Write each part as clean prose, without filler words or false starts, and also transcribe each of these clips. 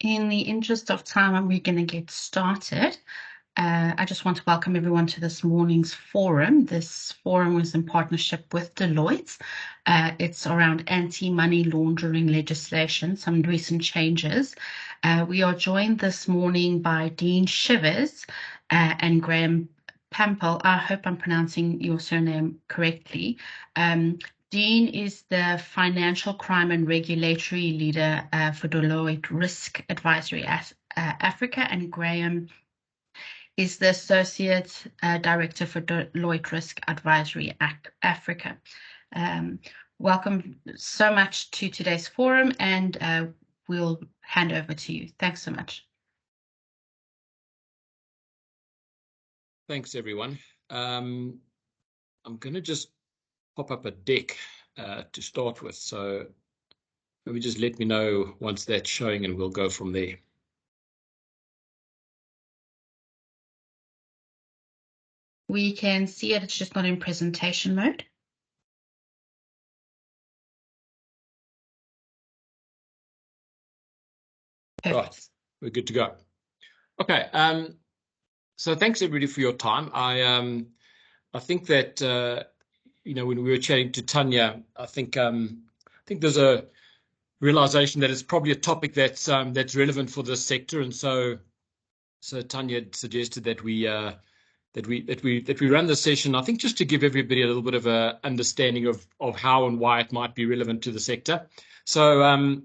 In the interest of time, we're going to get started. I just want to welcome everyone to this morning's forum. This forum is in partnership with Deloitte. It's around anti-money laundering legislation, some recent changes. We are joined this morning by Dean Shivers and Graham Pampel. I hope I'm pronouncing your surname correctly. Dean is the Financial Crime and Regulatory Leader for Deloitte Risk Advisory Africa, and Graham is the Associate Director for Deloitte Risk Advisory Africa. Welcome so much to today's forum, and we'll hand over to you. Thanks so much. Thanks, everyone. I'm going to just pop up a deck to start with. So maybe just let me know once that's showing and we'll go from there. We can see it, it's just not in presentation mode. Perfect. Right, we're good to go. Okay, so thanks everybody for your time. I think that when we were chatting to Tanya, I think there's a realization that it's probably a topic that's relevant for this sector, and so Tanya suggested that we run the session, I think, just to give everybody a little bit of a understanding of how and why it might be relevant to the sector. So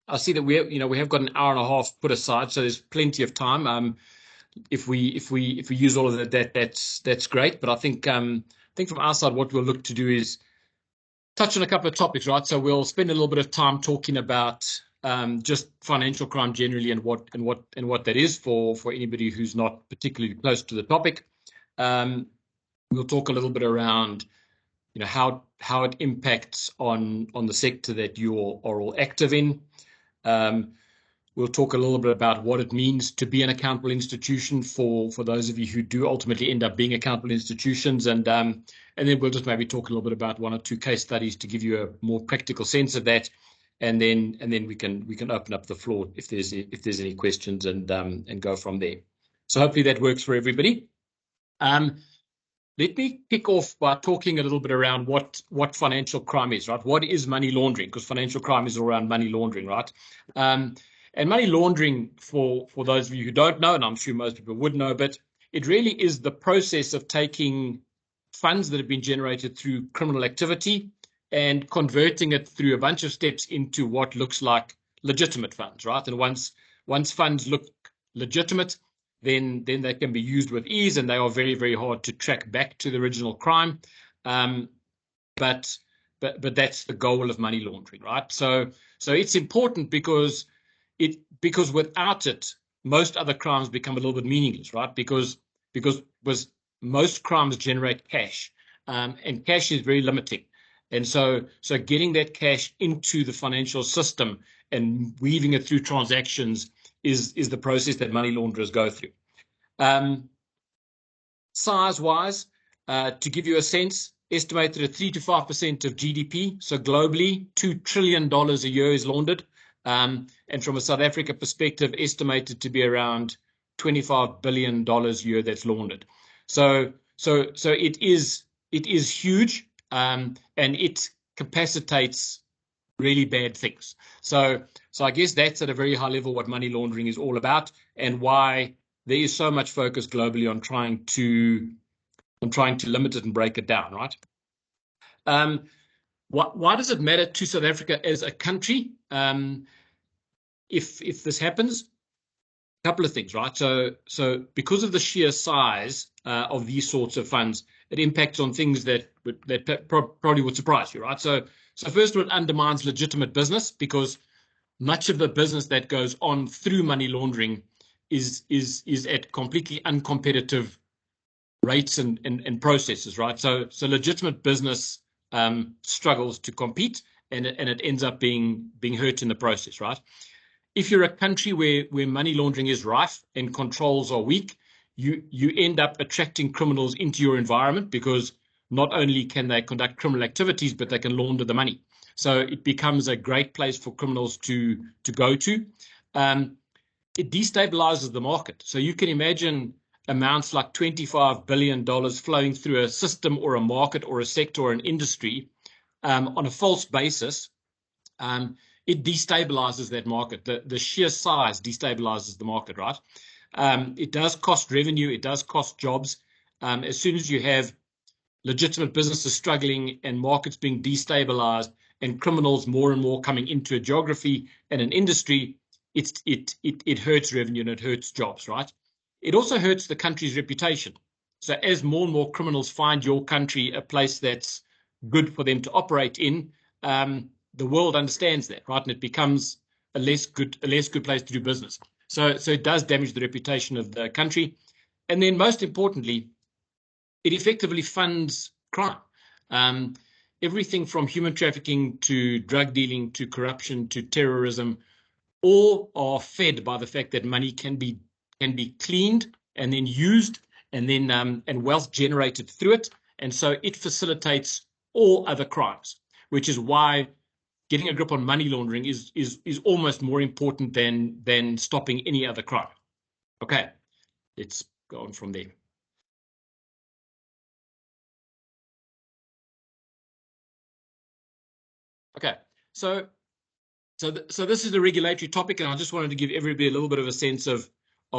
I see that we have got an hour and a half put aside, so there's plenty of time. If we use all of that, that's great. But I think from our side, what we'll look to do is touch on a couple of topics, right? So we'll spend a little bit of time talking about just financial crime generally and what that is for anybody who's not particularly close to the topic. We'll talk a little bit around how it impacts on the sector that you are all active in. We'll talk a little bit about what it means to be an accountable institution for those of you who do ultimately end up being accountable institutions, and then we'll just maybe talk a little bit about one or two case studies to give you a more practical sense of that, and then we can open up the floor if there's any questions and go from there. So hopefully that works for everybody. Let me kick off by talking a little bit around what financial crime is, right? What is money laundering? Because financial crime is all around money laundering, right? And money laundering, for those of you who don't know, and I'm sure most people would know, but it really is the process of taking funds that have been generated through criminal activity and converting it through a bunch of steps into what looks like legitimate funds, right? And once funds look legitimate, then they can be used with ease, and they are very, very hard to track back to the original crime. But that's the goal of money laundering, right? So it's important because without it, most other crimes become a little bit meaningless, right? Because most crimes generate cash, and cash is very limiting. And so getting that cash into the financial system and weaving it through transactions is the process that money launderers go through. Size-wise, to give you a sense, estimated at 3 to 5% of GDP. So globally, $2 trillion a year is laundered. And from a South Africa perspective, estimated to be around $25 billion a year that's laundered. So it is huge, and it capacitates really bad things. So I guess that's at a very high level what money laundering is all about, and why there is so much focus globally on trying to limit it and break it down, right? Why does it matter to South Africa as a country if this happens? A couple of things, right? So because of the sheer size of these sorts of funds, it impacts on things that probably would surprise you, right? So first of all, it undermines legitimate business, because much of the business that goes on through money laundering is at completely uncompetitive rates and processes, right? So legitimate business struggles to compete, and it ends up being hurt in the process, right? If you're a country where money laundering is rife and controls are weak, you end up attracting criminals into your environment, because not only can they conduct criminal activities, but they can launder the money. So it becomes a great place for criminals to go to. it destabilizes the market. So you can imagine amounts like $25 billion flowing through a system or a market or a sector or an industry on a false basis. It destabilizes that market. The sheer size destabilizes the market, right? It does cost revenue. It does cost jobs. As soon as you have legitimate businesses struggling and markets being destabilized and criminals more and more coming into a geography and an industry, it hurts revenue and it hurts jobs, right? It also hurts the country's reputation. So as more and more criminals find your country a place that's good for them to operate in, the world understands that, right? And it becomes a less good place to do business. So it does damage the reputation of the country. And then most importantly, it effectively funds crime. Everything from human trafficking to drug dealing to corruption to terrorism, all are fed by the fact that money can be cleaned and then used and then and wealth generated through it. And so it facilitates all other crimes, which is why getting a grip on money laundering is almost more important than stopping any other crime. Okay, let's go on from there. Okay, so this is a regulatory topic, and I just wanted to give everybody a little bit of a sense of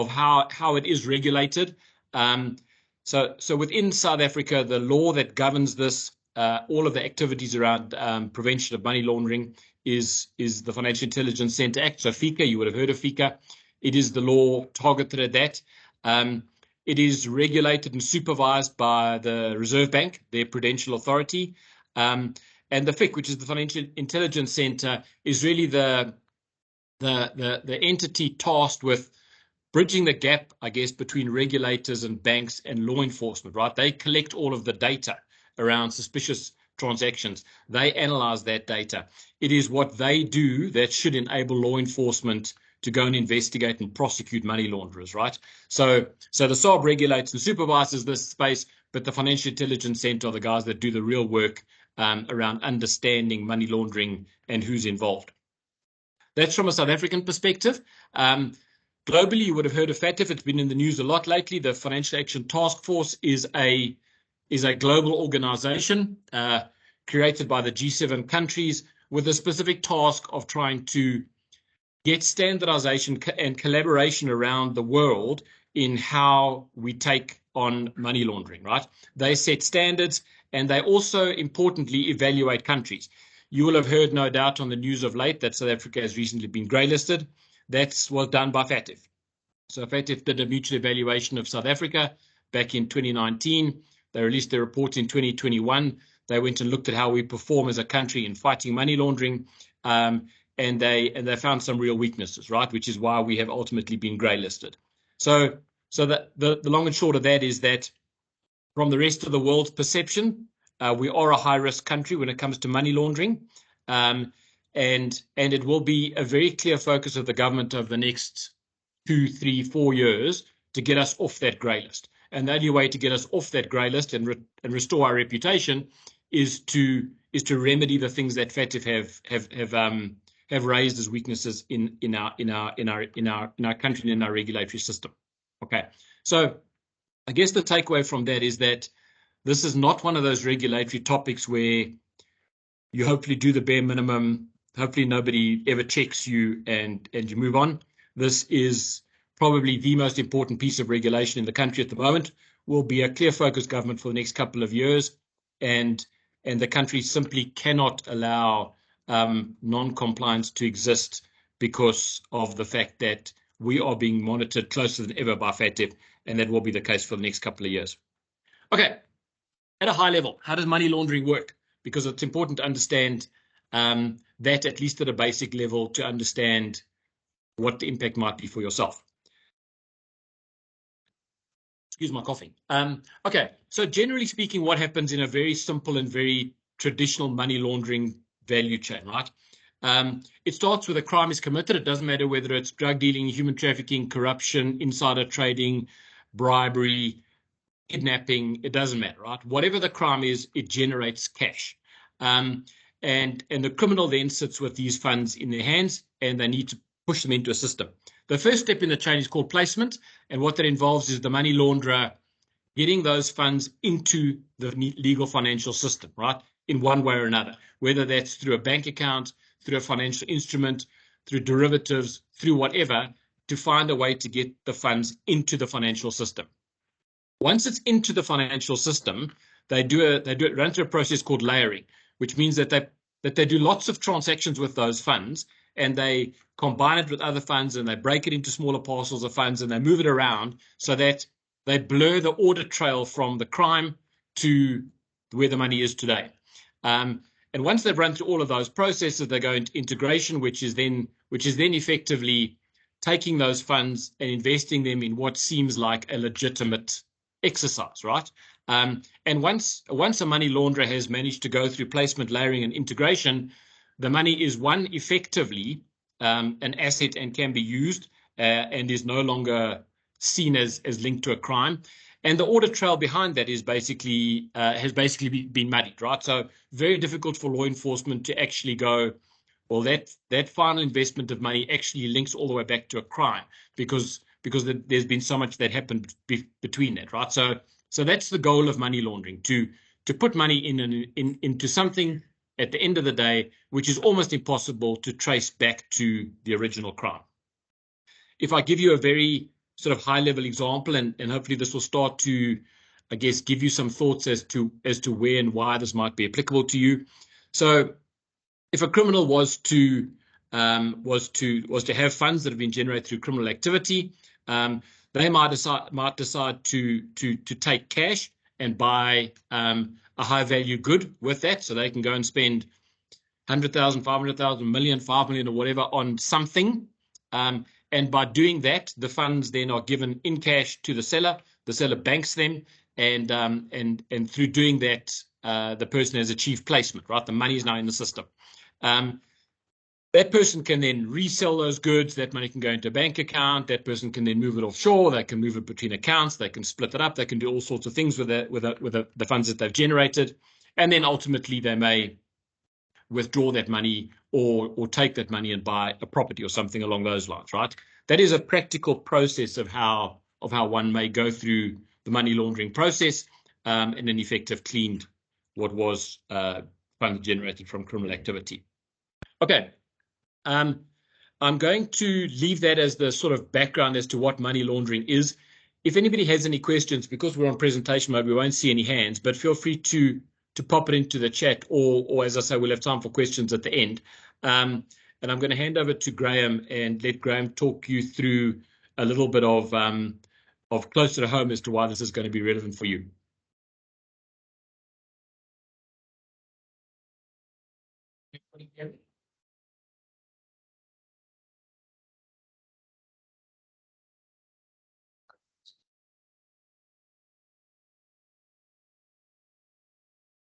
how it is regulated. So within South Africa, the law that governs this, all of the activities around prevention of money laundering is the Financial Intelligence Center Act. So FICA, you would have heard of FICA. It is the law targeted at that. It is regulated and supervised by the Reserve Bank, their prudential authority. And the FIC, which is the Financial Intelligence Center, is really the entity tasked with bridging the gap, I guess, between regulators and banks and law enforcement, right? They collect all of the data around suspicious transactions. They analyze that data. It is what they do that should enable law enforcement to go and investigate and prosecute money launderers, right? So the SARB regulates and supervises this space, but the Financial Intelligence Center are the guys that do the real work around understanding money laundering and who's involved. That's from a South African perspective. Globally, you would have heard of FATF. It's been in the news a lot lately. The Financial Action Task Force is a global organization created by the G7 countries with a specific task of trying to get standardization and collaboration around the world in how we take on money laundering, right? They set standards, and they also, importantly, evaluate countries. You will have heard, no doubt, on the news of late that South Africa has recently been grey-listed. That was done by FATF. So FATF did a mutual evaluation of South Africa back in 2019. They released their report in 2021. They went and looked at how we perform as a country in fighting money laundering, and they found some real weaknesses, right? Which is why we have ultimately been grey-listed. So the long and short of that is that from the rest of the world's perception, we are a high-risk country when it comes to money laundering, and it will be a very clear focus of the government over the next 2, 3, 4 years to get us off that grey list. And the only way to get us off that grey list and restore our reputation is to remedy the things that FATF have raised as weaknesses in our country and in our regulatory system. Okay, so I guess the takeaway from that is that this is not one of those regulatory topics where you hopefully do the bare minimum, hopefully nobody ever checks you, and you move on. This is probably the most important piece of regulation in the country at the moment. Will be a clear focus government for the next couple of years, and the country simply cannot allow non-compliance to exist because of the fact that we are being monitored closer than ever by FATF, and that will be the case for the next couple of years. Okay, at a high level, how does money laundering work? Because it's important to understand that, at least at a basic level, to understand what the impact might be for yourself. Excuse my coughing. Okay, so generally speaking, what happens in a very simple and very traditional money laundering value chain, right? It starts with a crime is committed. It doesn't matter whether it's drug dealing, human trafficking, corruption, insider trading, bribery, kidnapping. It doesn't matter, right? Whatever the crime is, it generates cash. And the criminal then sits with these funds in their hands, and they need to push them into a system. The first step in the chain is called placement, and what that involves is the money launderer getting those funds into the legal financial system, right, in one way or another, whether that's through a bank account, through a financial instrument, through derivatives, through whatever, to find a way to get the funds into the financial system. Once it's into the financial system, they run through a process called layering, which means that they do lots of transactions with those funds, and they combine it with other funds, and they break it into smaller parcels of funds, and they move it around so that they blur the audit trail from the crime to where the money is today. And once they've run through all of those processes, they go into integration, which is then effectively taking those funds and investing them in what seems like a legitimate exercise, right? And once a money launderer has managed to go through placement, layering, and integration, the money is effectively an asset and can be used and is no longer seen as linked to a crime. And the audit trail behind that is has basically been muddied, right? So very difficult for law enforcement to actually go, well, that final investment of money actually links all the way back to a crime because there's been so much that happened between that, right? So that's the goal of money laundering, to put money into something at the end of the day, which is almost impossible to trace back to the original crime. If I give you a very sort of high-level example, and hopefully this will start to, I guess, give you some thoughts as to where and why this might be applicable to you. So if a criminal was to have funds that have been generated through criminal activity, they might decide to take cash and buy a high-value good with that, so they can go and spend 100,000, 500,000, million, 5 million, or whatever on something. And by doing that, the funds then are given in cash to the seller. The seller banks them, and through doing that, the person has achieved placement, right? The money is now in the system. That person can then resell those goods. That money can go into a bank account. That person can then move it offshore. They can move it between accounts. They can split it up. They can do all sorts of things with the funds that they've generated. And then ultimately, they may withdraw that money or take that money and buy a property or something along those lines, right? That is a practical process of how one may go through the money laundering process, and in effect have cleaned what was funds generated from criminal activity. Okay. I'm going to leave that as the sort of background as to what money laundering is. If anybody has any questions, because we're on presentation mode, we won't see any hands, but feel free to pop it into the chat, or as I say, we'll have time for questions at the end. And I'm going to hand over to Graham and let Graham talk you through a little bit of closer to home as to why this is going to be relevant for you.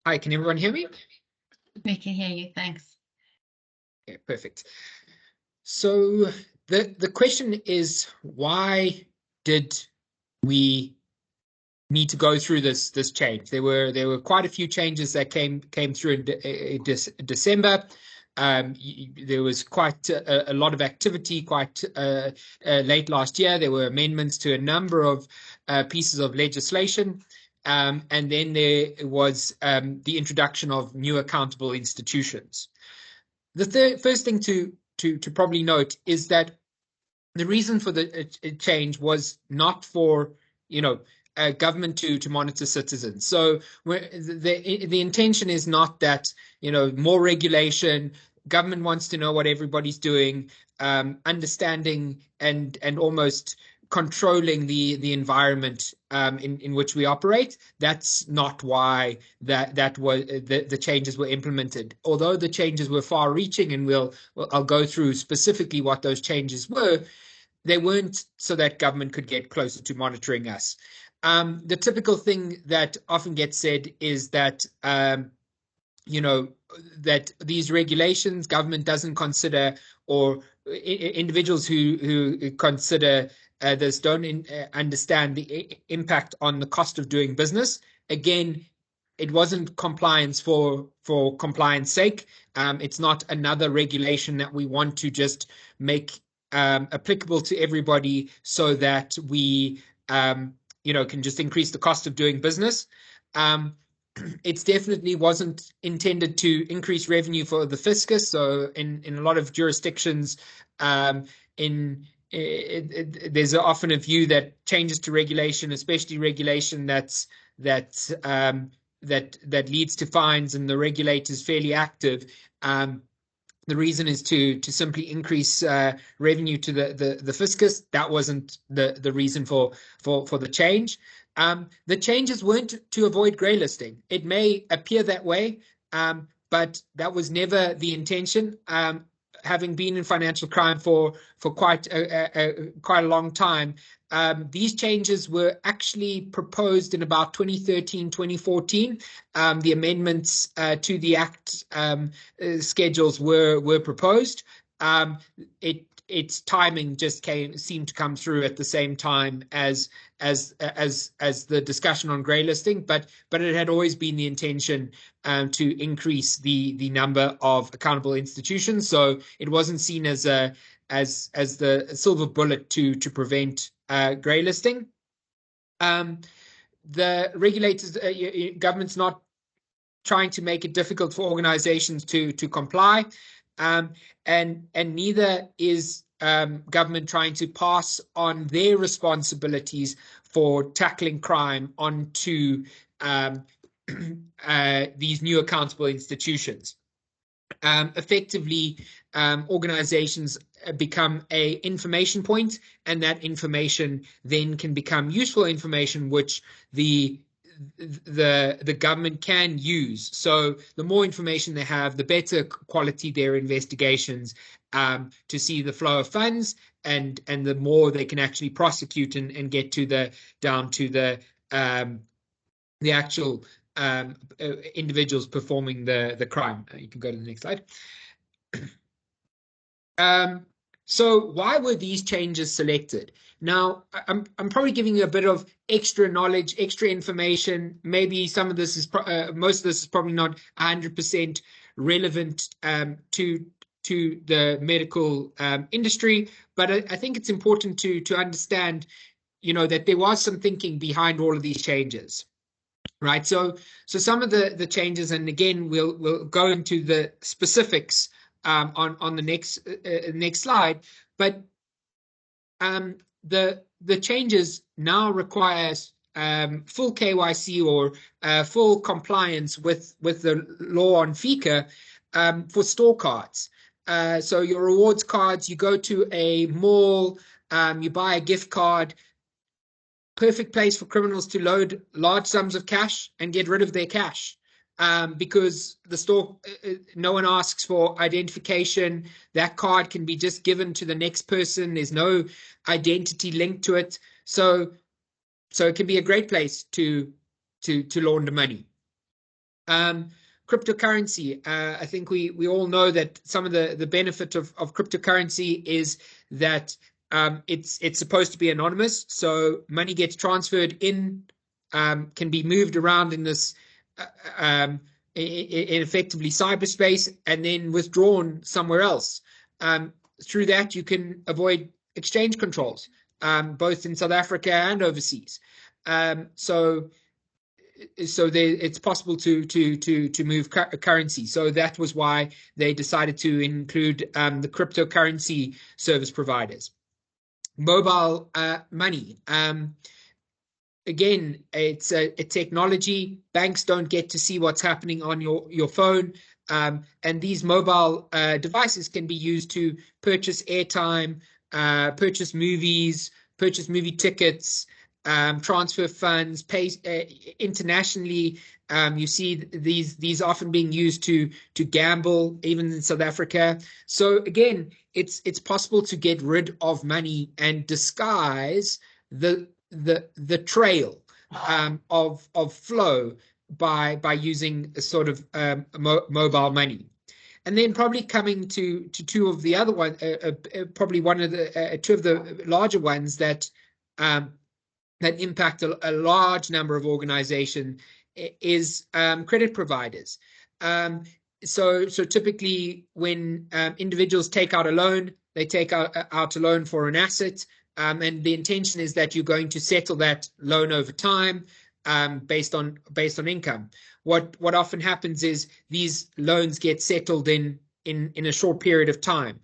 Hi, can everyone hear me? We can hear you, thanks. Okay, perfect. So the question is, why did we need to go through this change? There were quite a few changes that came through in December. There was quite a lot of activity quite late last year. There were amendments to a number of pieces of legislation. And then there was the introduction of new accountable institutions. The first thing to probably note is that the reason for the change was not for, government to monitor citizens. So the intention is not that, more regulation. Government wants to know what everybody's doing, understanding and almost controlling the environment in which we operate. That's not why that was the changes were implemented. Although the changes were far-reaching, and I'll go through specifically what those changes were, they weren't so that government could get closer to monitoring us. The typical thing that often gets said is that that these regulations, government doesn't consider, or individuals who consider this don't understand the impact on the cost of doing business. Again, it wasn't compliance for compliance sake. It's not another regulation that we want to just make applicable to everybody so that we can just increase the cost of doing business. It definitely wasn't intended to increase revenue for the FICA. So in a lot of jurisdictions, there's often a view that changes to regulation, especially regulation that leads to fines, and the regulator is fairly active. The reason is to simply increase revenue to the fiscus. That wasn't the reason for the change. The changes weren't to avoid grey listing. It may appear that way, but that was never the intention. Having been in financial crime for quite a long time, these changes were actually proposed in about 2013, 2014. The amendments to the Act schedules were proposed. Its timing just seemed to come through at the same time as the discussion on grey listing, but it had always been the intention to increase the number of accountable institutions. So it wasn't seen as the silver bullet to prevent grey listing. The regulators, government's not trying to make it difficult for organizations to comply, and neither is government trying to pass on their responsibilities for tackling crime onto these new accountable institutions. Effectively, organizations become a information point, and that information then can become useful information which the government can use. So the more information they have, the better quality their investigations, to see the flow of funds, and the more they can actually prosecute and get down to the actual individuals performing the crime. You can go to the next slide. So why were these changes selected? Now, I'm probably giving you a bit of extra knowledge, extra information. Maybe some of this is, most of this is probably not 100% relevant to the medical industry, but I think it's important to understand, that there was some thinking behind all of these changes. Right, so some of the changes, and again, we'll go into the specifics on the next slide. But the changes now requires full KYC or full compliance with the law on FICA for store cards. So your rewards cards, you go to a mall, you buy a gift card. Perfect place for criminals to load large sums of cash and get rid of their cash, because the store, no one asks for identification. That card can be just given to the next person. There's no identity linked to it. So it can be a great place to launder money. Cryptocurrency. I think we all know that some of the benefit of cryptocurrency is that it's supposed to be anonymous, so money gets transferred in, can be moved around in this in effectively cyberspace, and then withdrawn somewhere else. Through that, you can avoid exchange controls, both in South Africa and overseas. So it's possible to move currency. So that was why they decided to include the cryptocurrency service providers. Mobile money. Again, it's a technology. Banks don't get to see what's happening on your phone. And these mobile devices can be used to purchase airtime, purchase movies, purchase movie tickets, transfer funds, pay internationally. You see these often being used to gamble, even in South Africa. So again, it's possible to get rid of money and disguise the trail of flow by using a sort of mobile money. And then probably coming to two of the other ones, probably one of the two of the larger ones that impact a large number of organizations is credit providers. So typically when individuals take out a loan, out a loan for an asset, and the intention is that you're going to settle that loan over time, based on income. What often happens is these loans get settled in a short period of time.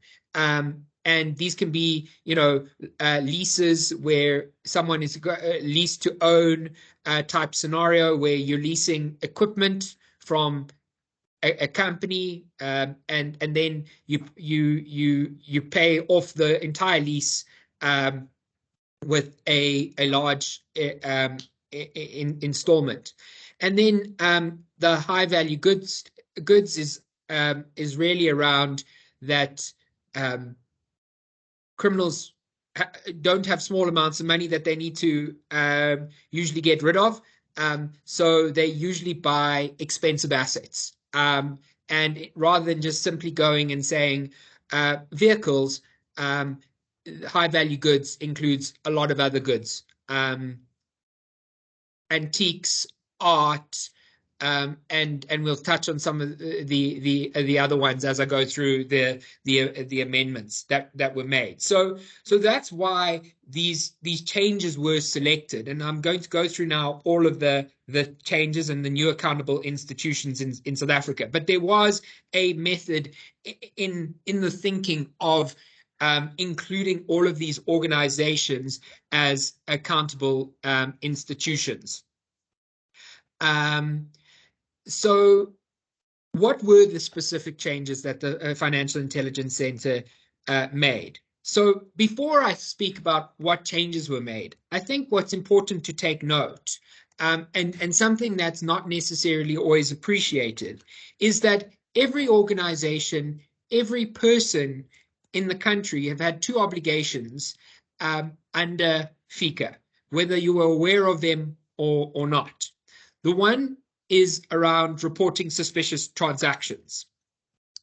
And these can be, leases where someone is leased to own type scenario, where you're leasing equipment from a company, and then you pay off the entire lease with a large installment. And then the high value goods is really around that. Criminals don't have small amounts of money that they need to usually get rid of, so they usually buy expensive assets. And rather than just simply going and saying vehicles, high value goods includes a lot of other goods, antiques, art, and we'll touch on some of the other ones as I go through the amendments that were made. So that's why these changes were selected, and I'm going to go through now all of the changes and the new accountable institutions in South Africa. But there was a method in the thinking of including all of these organizations as accountable institutions. So what were the specific changes that the Financial Intelligence Center made? So before I speak about what changes were made, I think what's important to take note, and something that's not necessarily always appreciated, is that every organization, every person in the country have had two obligations under FICA, whether you were aware of them or not. The one is around reporting suspicious transactions.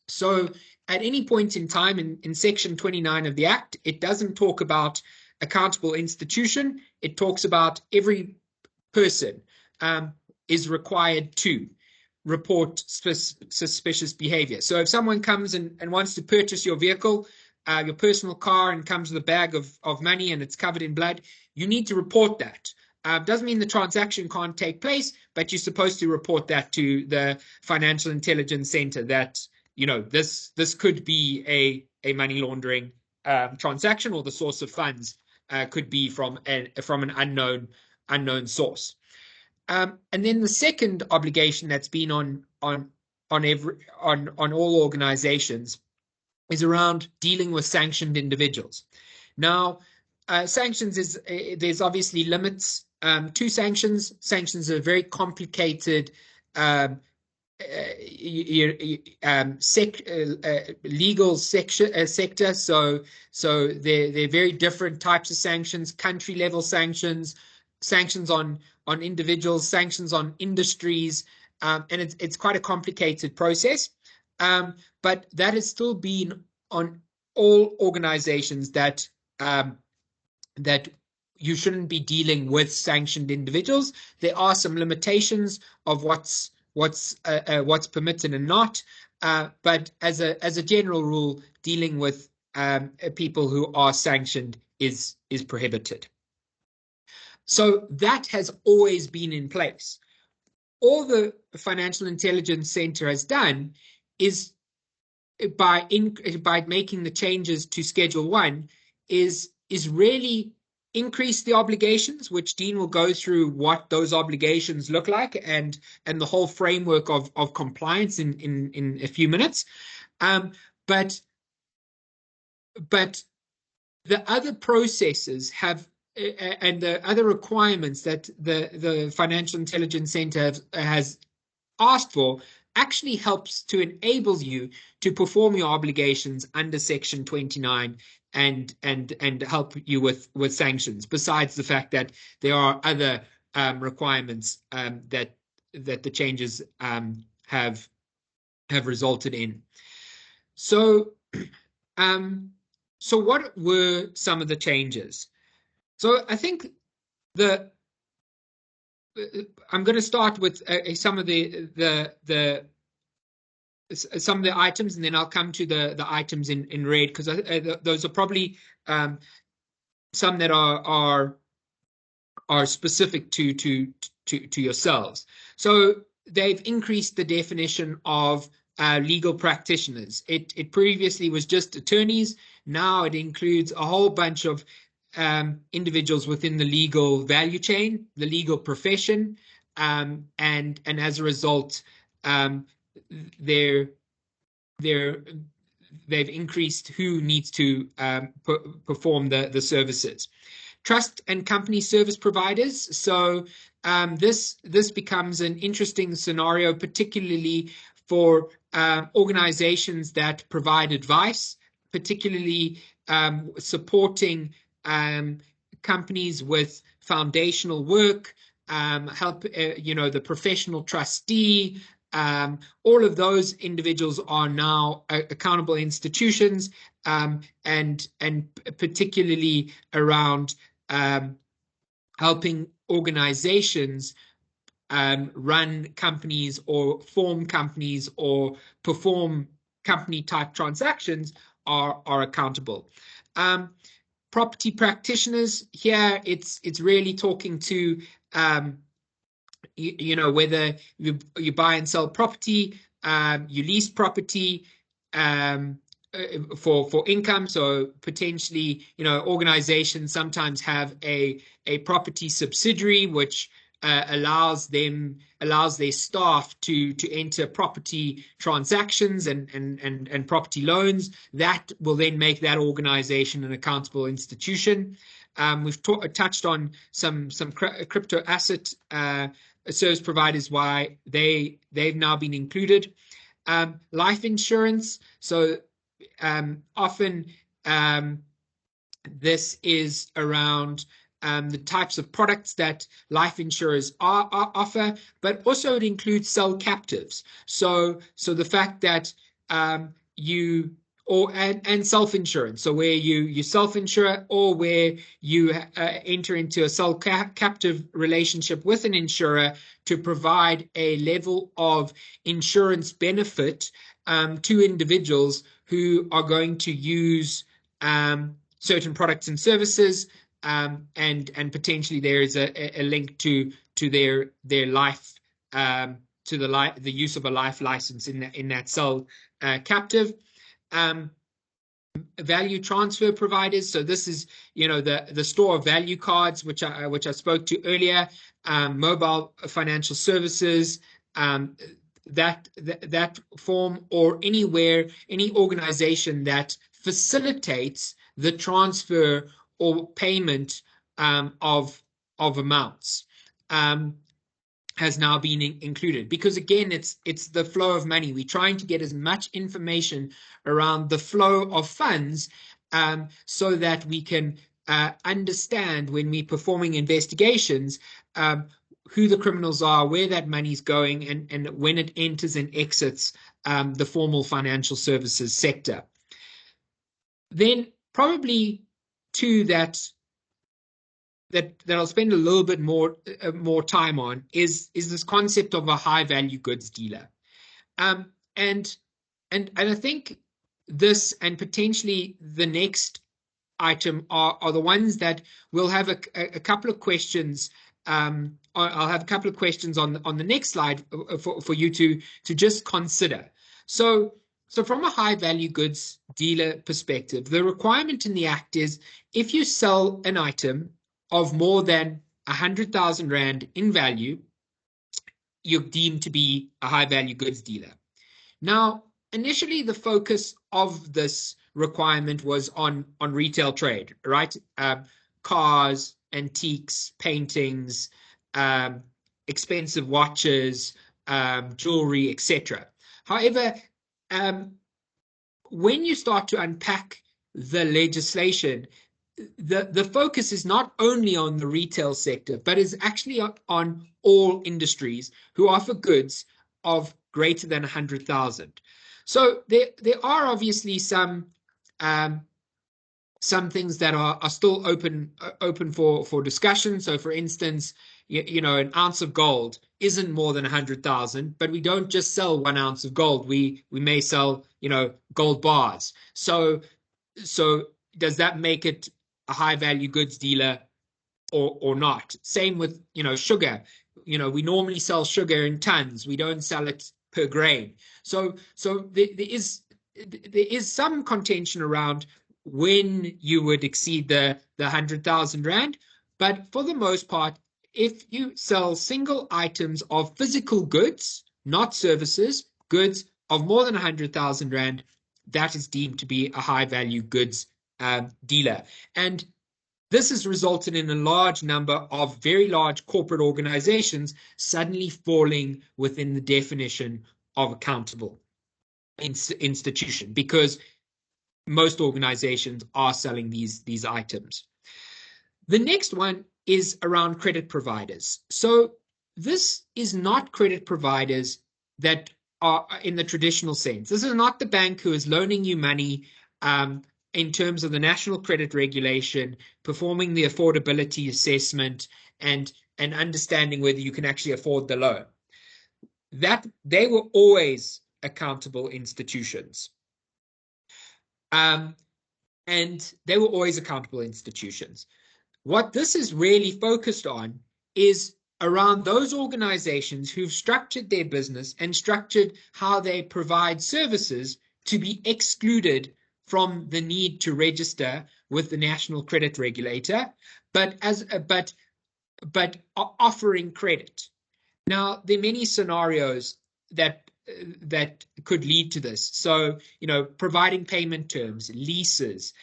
So at any point in time in Section 29 of the Act, it doesn't talk about accountable institution. It talks about every person is required to report suspicious behavior. So if someone comes and wants to purchase your vehicle, your personal car, and comes with a bag of money and it's covered in blood, you need to report that. Doesn't mean the transaction can't take place, but you're supposed to report that to the Financial Intelligence Center that, this could be a money laundering transaction, or the source of funds could be from an unknown source. And then the second obligation that's been on all organizations is around dealing with sanctioned individuals. Now, sanctions there's obviously limits to sanctions. Sanctions are a very complicated legal sector. So they're very different types of sanctions: country level sanctions, sanctions on individuals, sanctions on industries, and it's quite a complicated process. But that has still been on all organizations that you shouldn't be dealing with sanctioned individuals. There are some limitations of what's permitted and not, but as a general rule, dealing with people who are sanctioned is prohibited. So that has always been in place. All the Financial Intelligence Center has done is, by making the changes to Schedule 1, is really increase the obligations, which Dean will go through what those obligations look like and the whole framework of compliance in a few minutes. But the other processes have and the other requirements that the Financial Intelligence Center has asked for actually helps to enable you to perform your obligations under Section 29 and help you with sanctions, besides the fact that there are other requirements that the changes have resulted in. So what were some of the changes? So I think I'm going to start with some of the some of the items, and then I'll come to the items in red, because those are probably some that are specific to yourselves. So they've increased the definition of legal practitioners. It previously was just attorneys. Now it includes a whole bunch of individuals within the legal value chain, the legal profession, and as a result, they've increased who needs to perform the services. Trust and company service providers. So this becomes an interesting scenario, particularly for organizations that provide advice, particularly supporting companies with foundational work, help, the professional trustee. All of those individuals are now accountable institutions, and particularly around helping organizations run companies or form companies or perform company type transactions are accountable. Property practitioners, here it's really talking to whether you buy and sell property, you lease property for income. So potentially, organizations sometimes have a property subsidiary which allows their staff to enter property transactions and property loans. That will then make that organization an accountable institution. We've touched on some crypto asset service providers, why they've now been included. Life insurance. So often this is around the types of products that life insurers offer, but also it includes cell captives. So the fact that you and self-insurance, so where you self-insure or where you enter into a cell captive relationship with an insurer to provide a level of insurance benefit to individuals who are going to use certain products and services, and potentially there is a link to their life, to the use of a life license in that cell captive. Value transfer providers. So this is, the store of value cards, which I spoke to earlier. Mobile financial services, that form, or any organization that facilitates the transfer or payment of amounts. Has now been included, because again, it's the flow of money. We're trying to get as much information around the flow of funds, so that we can understand, when we're performing investigations, who the criminals are, where that money's going, and when it enters and exits the formal financial services sector. Then probably two that I'll spend a little bit more time on is this concept of a high value goods dealer, and I think this and potentially the next item are the ones that we'll have a couple of questions. I'll have a couple of questions on the next slide for you to just consider. So from a high value goods dealer perspective, the requirement in the Act is, if you sell an item of more than 100,000 Rand in value, you're deemed to be a high value goods dealer. Now, initially, the focus of this requirement was on retail trade, right? Cars, antiques, paintings, expensive watches, jewelry, etc. However, when you start to unpack the legislation, the focus is not only on the retail sector, but is actually on all industries who offer goods of greater than 100,000. So there are obviously some some things that are still open for discussion. So, for instance, you know, an ounce of gold isn't more than 100,000, but we don't just sell 1 ounce of gold. We may sell, you know, gold bars. So does that make it a high value goods dealer or not? Same with, you know, sugar. You know, we normally sell sugar in tons. We don't sell it per grain. So there is some contention around when you would exceed the 100,000 rand. But for the most part, if you sell single items of physical goods, not services, goods of more than 100,000 rand, that is deemed to be a high value goods dealer. And this has resulted in a large number of very large corporate organizations suddenly falling within the definition of accountable institution, because most organizations are selling these items. The next one is around credit providers. So this is not credit providers that are in the traditional sense. This is not the bank who is loaning you money in terms of the national credit regulation, performing the affordability assessment, and understanding whether you can actually afford the loan. That they were always accountable institutions. And they were always accountable institutions. What this is really focused on is around those organizations who've structured their business and structured how they provide services to be excluded from the need to register with the national credit regulator, but offering credit. Now, there are many scenarios that could lead to this. So, you know, providing payment terms, leases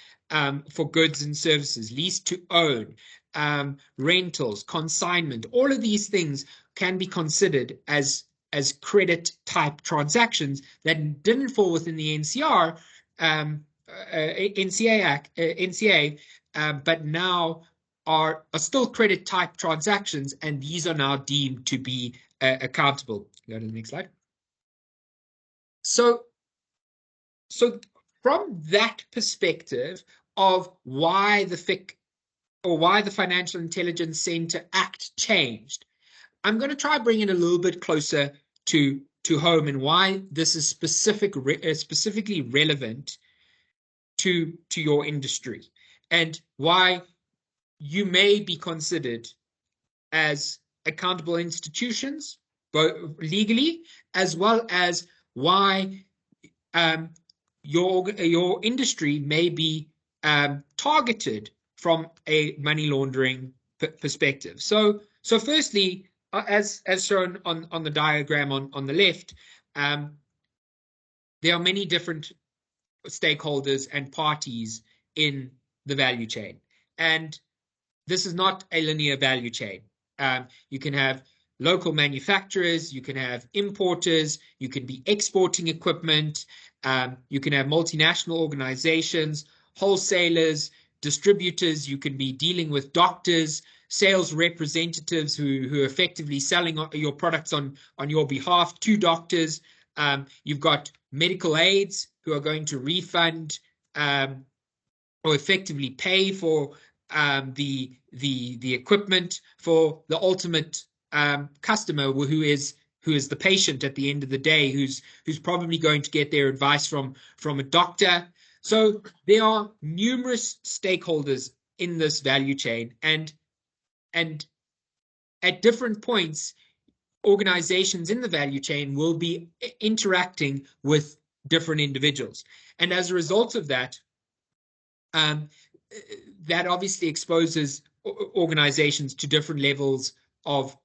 for goods and services, lease to own, rentals, consignment, all of these things can be considered as credit type transactions that didn't fall within the NCA Act, but now are still credit type transactions, and these are now deemed to be accountable. Go to the next slide. So from that perspective of why the FIC or why the Financial Intelligence Center Act changed, I'm going to try bring it a little bit closer to home and why this is specifically relevant to your industry, and why you may be considered as accountable institutions, both legally, as well as why your industry may be targeted from a money laundering perspective. So firstly, as shown on the diagram on the left, there are many different stakeholders and parties in the value chain, and this is not a linear value chain. You can have local manufacturers, you can have importers, you can be exporting equipment, you can have multinational organizations, wholesalers, distributors, you can be dealing with doctors, sales representatives who are effectively selling your products on your behalf to doctors. You've got medical aids who are going to refund or effectively pay for the equipment for the ultimate customer, who is the patient at the end of the day, who's probably going to get their advice from a doctor. So there are numerous stakeholders in this value chain, and at different points, organizations in the value chain will be interacting with different individuals, and as a result of that, that obviously exposes organizations to different levels of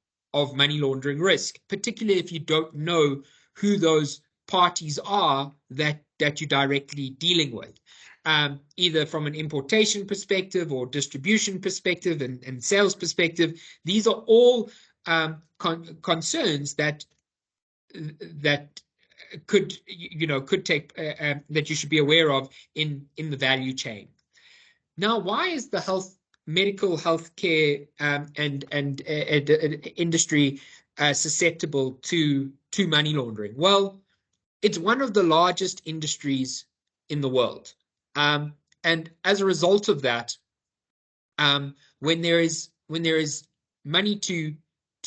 money laundering risk, particularly if you don't know who those parties are that you're directly dealing with, either from an importation perspective or distribution perspective and sales perspective. These are all concerns that could take that you should be aware of in the value chain. Now, why is the medical healthcare and industry susceptible to money laundering? Well, it's one of the largest industries in the world. And as a result of that, when there is money to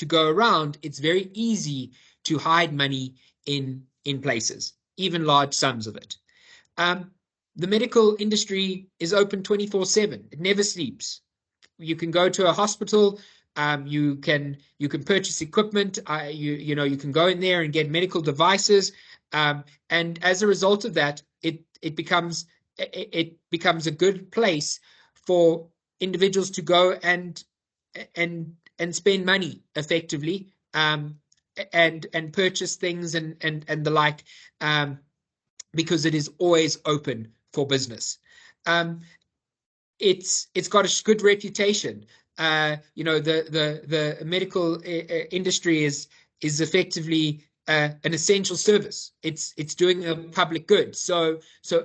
go around, it's very easy to hide money in places, even large sums of it. The medical industry is open 24/7. It never sleeps. You can go to a hospital. You can purchase equipment. You can go in there and get medical devices. And as a result of that, it becomes a good place for individuals to go and spend money effectively, and purchase things and the like, because it is always open for business. It's got a good reputation. The medical industry is effectively an essential service. It's doing a public good. So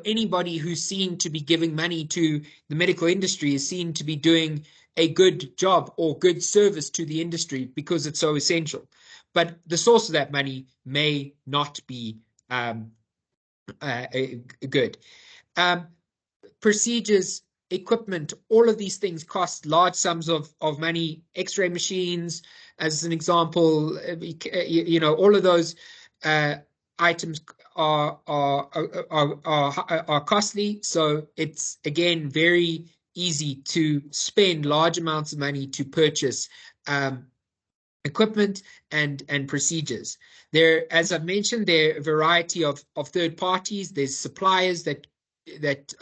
anybody who's seen to be giving money to the medical industry is seen to be doing a good job or good service to the industry because it's so essential. But the source of that money may not be good. Procedures, equipment, all of these things cost large sums of money. X-ray machines, as an example, all of those items are costly. So it's, again, very easy to spend large amounts of money to purchase equipment and procedures. There, as I've mentioned, there are a variety of third parties. There's suppliers that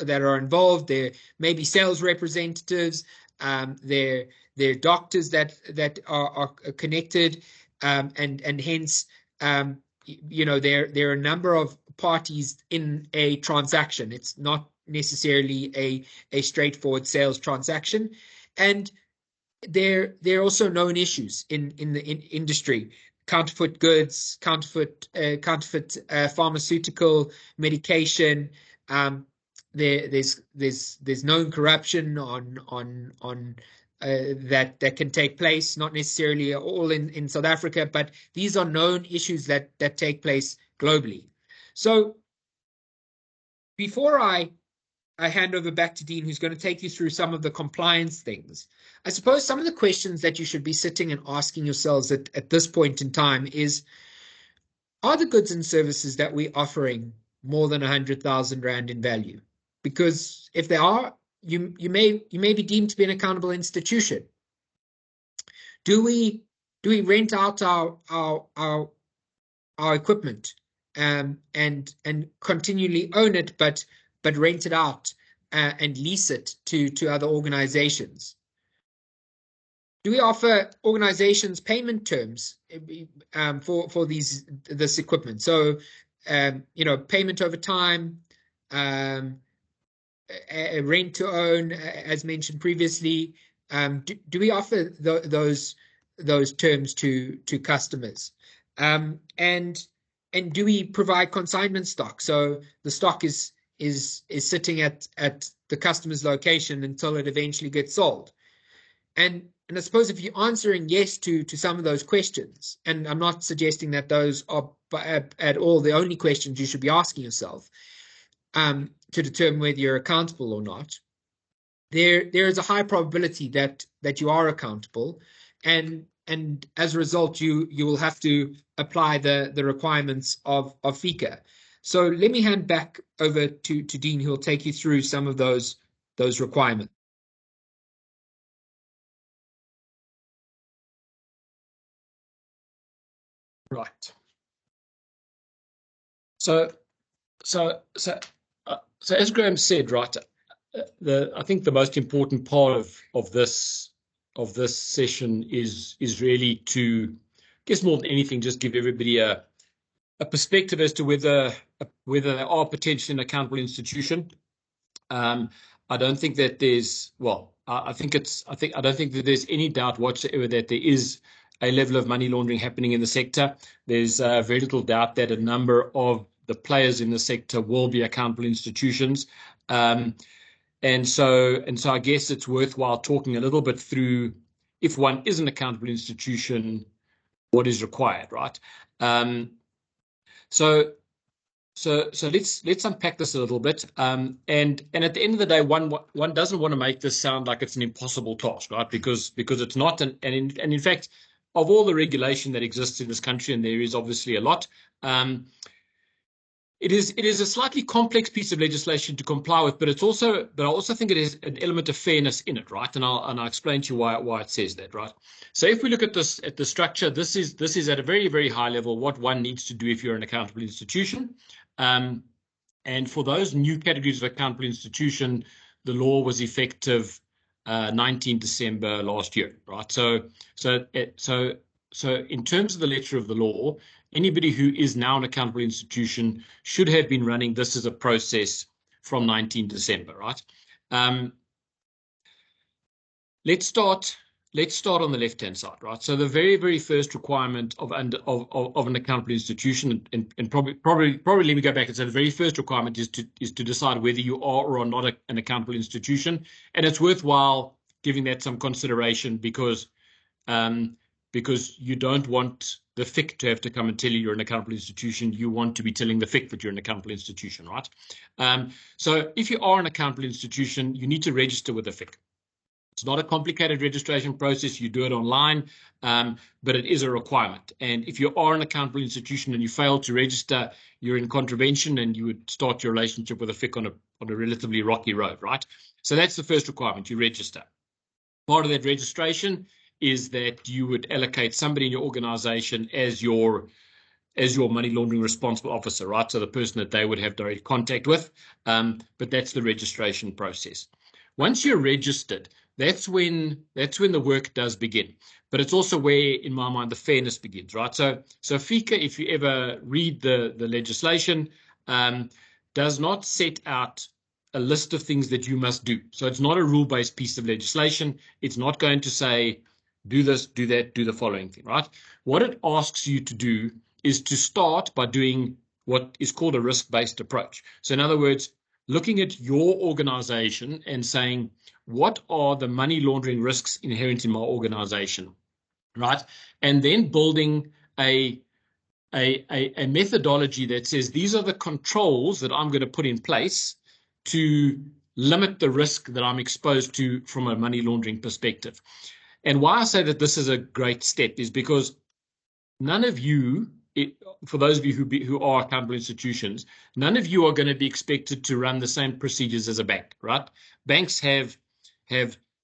are involved. There may be sales representatives. There are doctors that are connected, and hence, there are a number of parties in a transaction. It's not necessarily a straightforward sales transaction, and there are also known issues in the industry: counterfeit goods, counterfeit pharmaceutical medication. There's known corruption on that can take place, not necessarily all in South Africa, but these are known issues that take place globally. So before I hand over back to Dean, who's going to take you through some of the compliance things, I suppose some of the questions that you should be sitting and asking yourselves at this point in time is, are the goods and services that we're offering more than 100,000 Rand in value? Because if they are, you may be deemed to be an accountable institution. Do we rent out our equipment and continually own it, but rent it out and lease it to other organizations? Do we offer organizations payment terms for this equipment? So payment over time, rent to own, as mentioned previously. Do we offer those terms to customers? And do we provide consignment stock? So the stock is sitting at the customer's location until it eventually gets sold. And I suppose if you're answering yes to some of those questions, and I'm not suggesting that those are at all the only questions you should be asking yourself to determine whether you're accountable or not, there is a high probability that you are accountable, and as a result, you will have to apply the requirements of FICA. So let me hand back over to Dean, who will take you through some of those requirements. Right. So as Graham said, right, I think the most important part of this session is really to, I guess more than anything, just give everybody a perspective as to whether they are potentially an accountable institution. I don't think that there's, well, I don't think that there's any doubt whatsoever that there is a level of money laundering happening in the sector. There's very little doubt that a number of the players in the sector will be accountable institutions. And so I guess it's worthwhile talking a little bit through, if one is an accountable institution, what is required, right? So So let's unpack this a little bit. And at the end of the day, one doesn't want to make this sound like it's an impossible task, right? Because it's not. And in fact, of all the regulation that exists in this country, and there is obviously a lot, it is a slightly complex piece of legislation to comply with, but I also think it has an element of fairness in it, right? And I'll explain to you why it says that, right? So if we look at this, at the structure, this is at a very, very high level what one needs to do if you're an accountable institution. And for those new categories of accountable institution, the law was effective 19 December last year, right? So in terms of the letter of the law, anybody who is now an accountable institution should have been running this as a process from 19 December, right? Let's start on the left-hand side, right? So the very, very first requirement of an accountable institution, and probably let me go back and say the very first requirement is to decide whether you are or are not an accountable institution, and it's worthwhile giving that some consideration because you don't want the FIC to have to come and tell you you're an accountable institution. You want to be telling the FIC that you're an accountable institution, right? So if you are an accountable institution, you need to register with the FIC. It's not a complicated registration process. You do it online, but it is a requirement. And if you are an accountable institution and you fail to register, you're in contravention and you would start your relationship with a FIC on a relatively rocky road, right? So that's the first requirement, you register. Part of that registration is that you would allocate somebody in your organization as your money laundering responsible officer, right? So the person that they would have direct contact with, but that's the registration process. Once you're registered, that's when the work does begin. But it's also where, in my mind, the fairness begins, right? So FICA, if you ever read the legislation, does not set out a list of things that you must do. So it's not a rule-based piece of legislation. It's not going to say, do this, do that, do the following thing, right? What it asks you to do is to start by doing what is called a risk-based approach. So in other words, looking at your organization and saying, what are the money laundering risks inherent in my organization, right? And then building a methodology that says, these are the controls that I'm going to put in place to limit the risk that I'm exposed to from a money laundering perspective. And why I say that this is a great step is because none of you, for those of you who are accountable institutions, none of you are going to be expected to run the same procedures as a bank, right? Banks have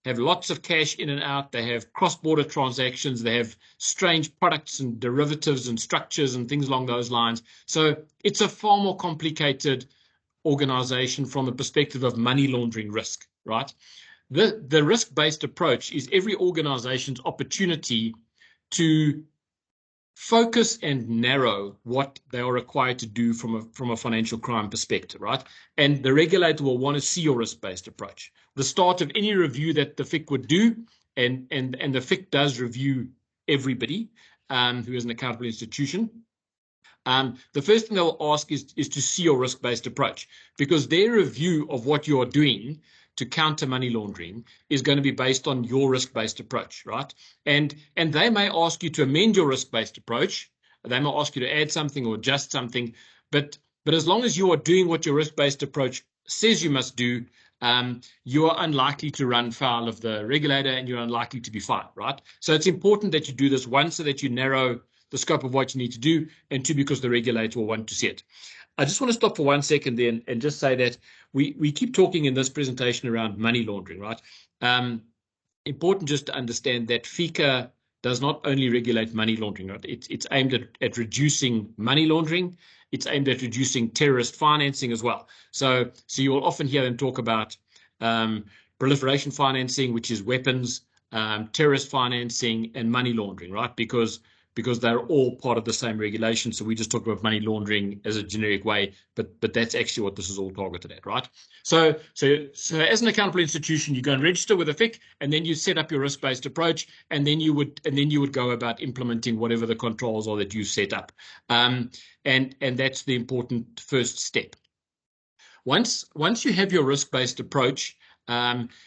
lots of cash in and out. They have cross-border transactions. They have strange products and derivatives and structures and things along those lines. So it's a far more complicated organization from the perspective of money laundering risk, right? The risk-based approach is every organization's opportunity to focus and narrow what they are required to do from a financial crime perspective, right? And the regulator will want to see your risk-based approach. The start of any review that the FIC would do, and the FIC does review everybody who is an accountable institution. The first thing they'll ask is to see your risk-based approach, because their review of what you're doing to counter money laundering is going to be based on your risk-based approach, right? And they may ask you to amend your risk-based approach. They may ask you to add something or adjust something. But as long as you are doing what your risk-based approach says you must do, you are unlikely to run foul of the regulator and you're unlikely to be fined, right? So it's important that you do this, one, so that you narrow the scope of what you need to do, and two, because the regulator will want to see it. I just want to stop for 1 second there and just say that we keep talking in this presentation around money laundering, right? Important just to understand that FICA does not only regulate money laundering, right? It's aimed at reducing money laundering. It's aimed at reducing terrorist financing as well. So you will often hear them talk about proliferation financing, which is weapons, terrorist financing, and money laundering, right? Because they're all part of the same regulation. So we just talk about money laundering as a generic way, but that's actually what this is all targeted at, right? So as an accountable institution, you go and register with a FIC, and then you set up your risk-based approach, and then you would go about implementing whatever the controls are that you set up, and that's the important first step. Once you have your risk-based approach,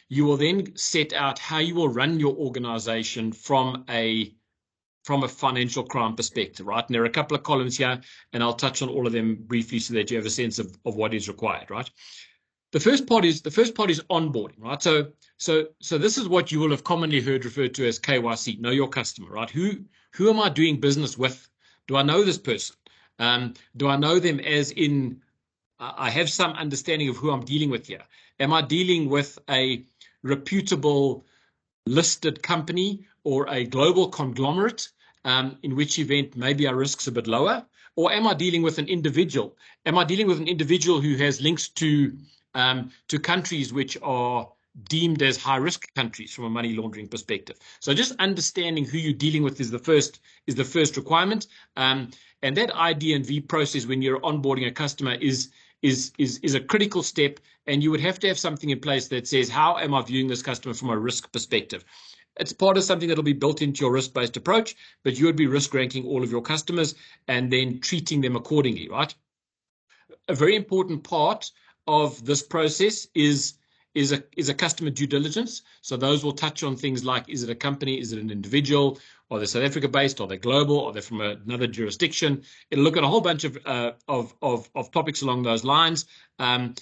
you will then set out how you will run your organization from a from a financial crime perspective, right? And there are a couple of columns here, and I'll touch on all of them briefly so that you have a sense of what is required, right? The first part is onboarding, right? So this is what you will have commonly heard referred to as KYC, know your customer, right? Who am I doing business with? Do I know this person? Do I know them as in I have some understanding of who I'm dealing with here? Am I dealing with a reputable listed company or a global conglomerate, in which event maybe our risk's a bit lower? Or am I dealing with an individual? Am I dealing with an individual who has links to countries which are deemed as high-risk countries from a money laundering perspective? So just understanding who you're dealing with is the first requirement. And that ID&V process when you're onboarding a customer is a critical step, and you would have to have something in place that says, how am I viewing this customer from a risk perspective? It's part of something that'll be built into your risk-based approach, but you would be risk ranking all of your customers and then treating them accordingly, right? A very important part of this process is a customer due diligence. So those will touch on things like, is it a company? Is it an individual? Are they South Africa based? Are they global? Are they from another jurisdiction? It'll look at a whole bunch of topics along those lines. And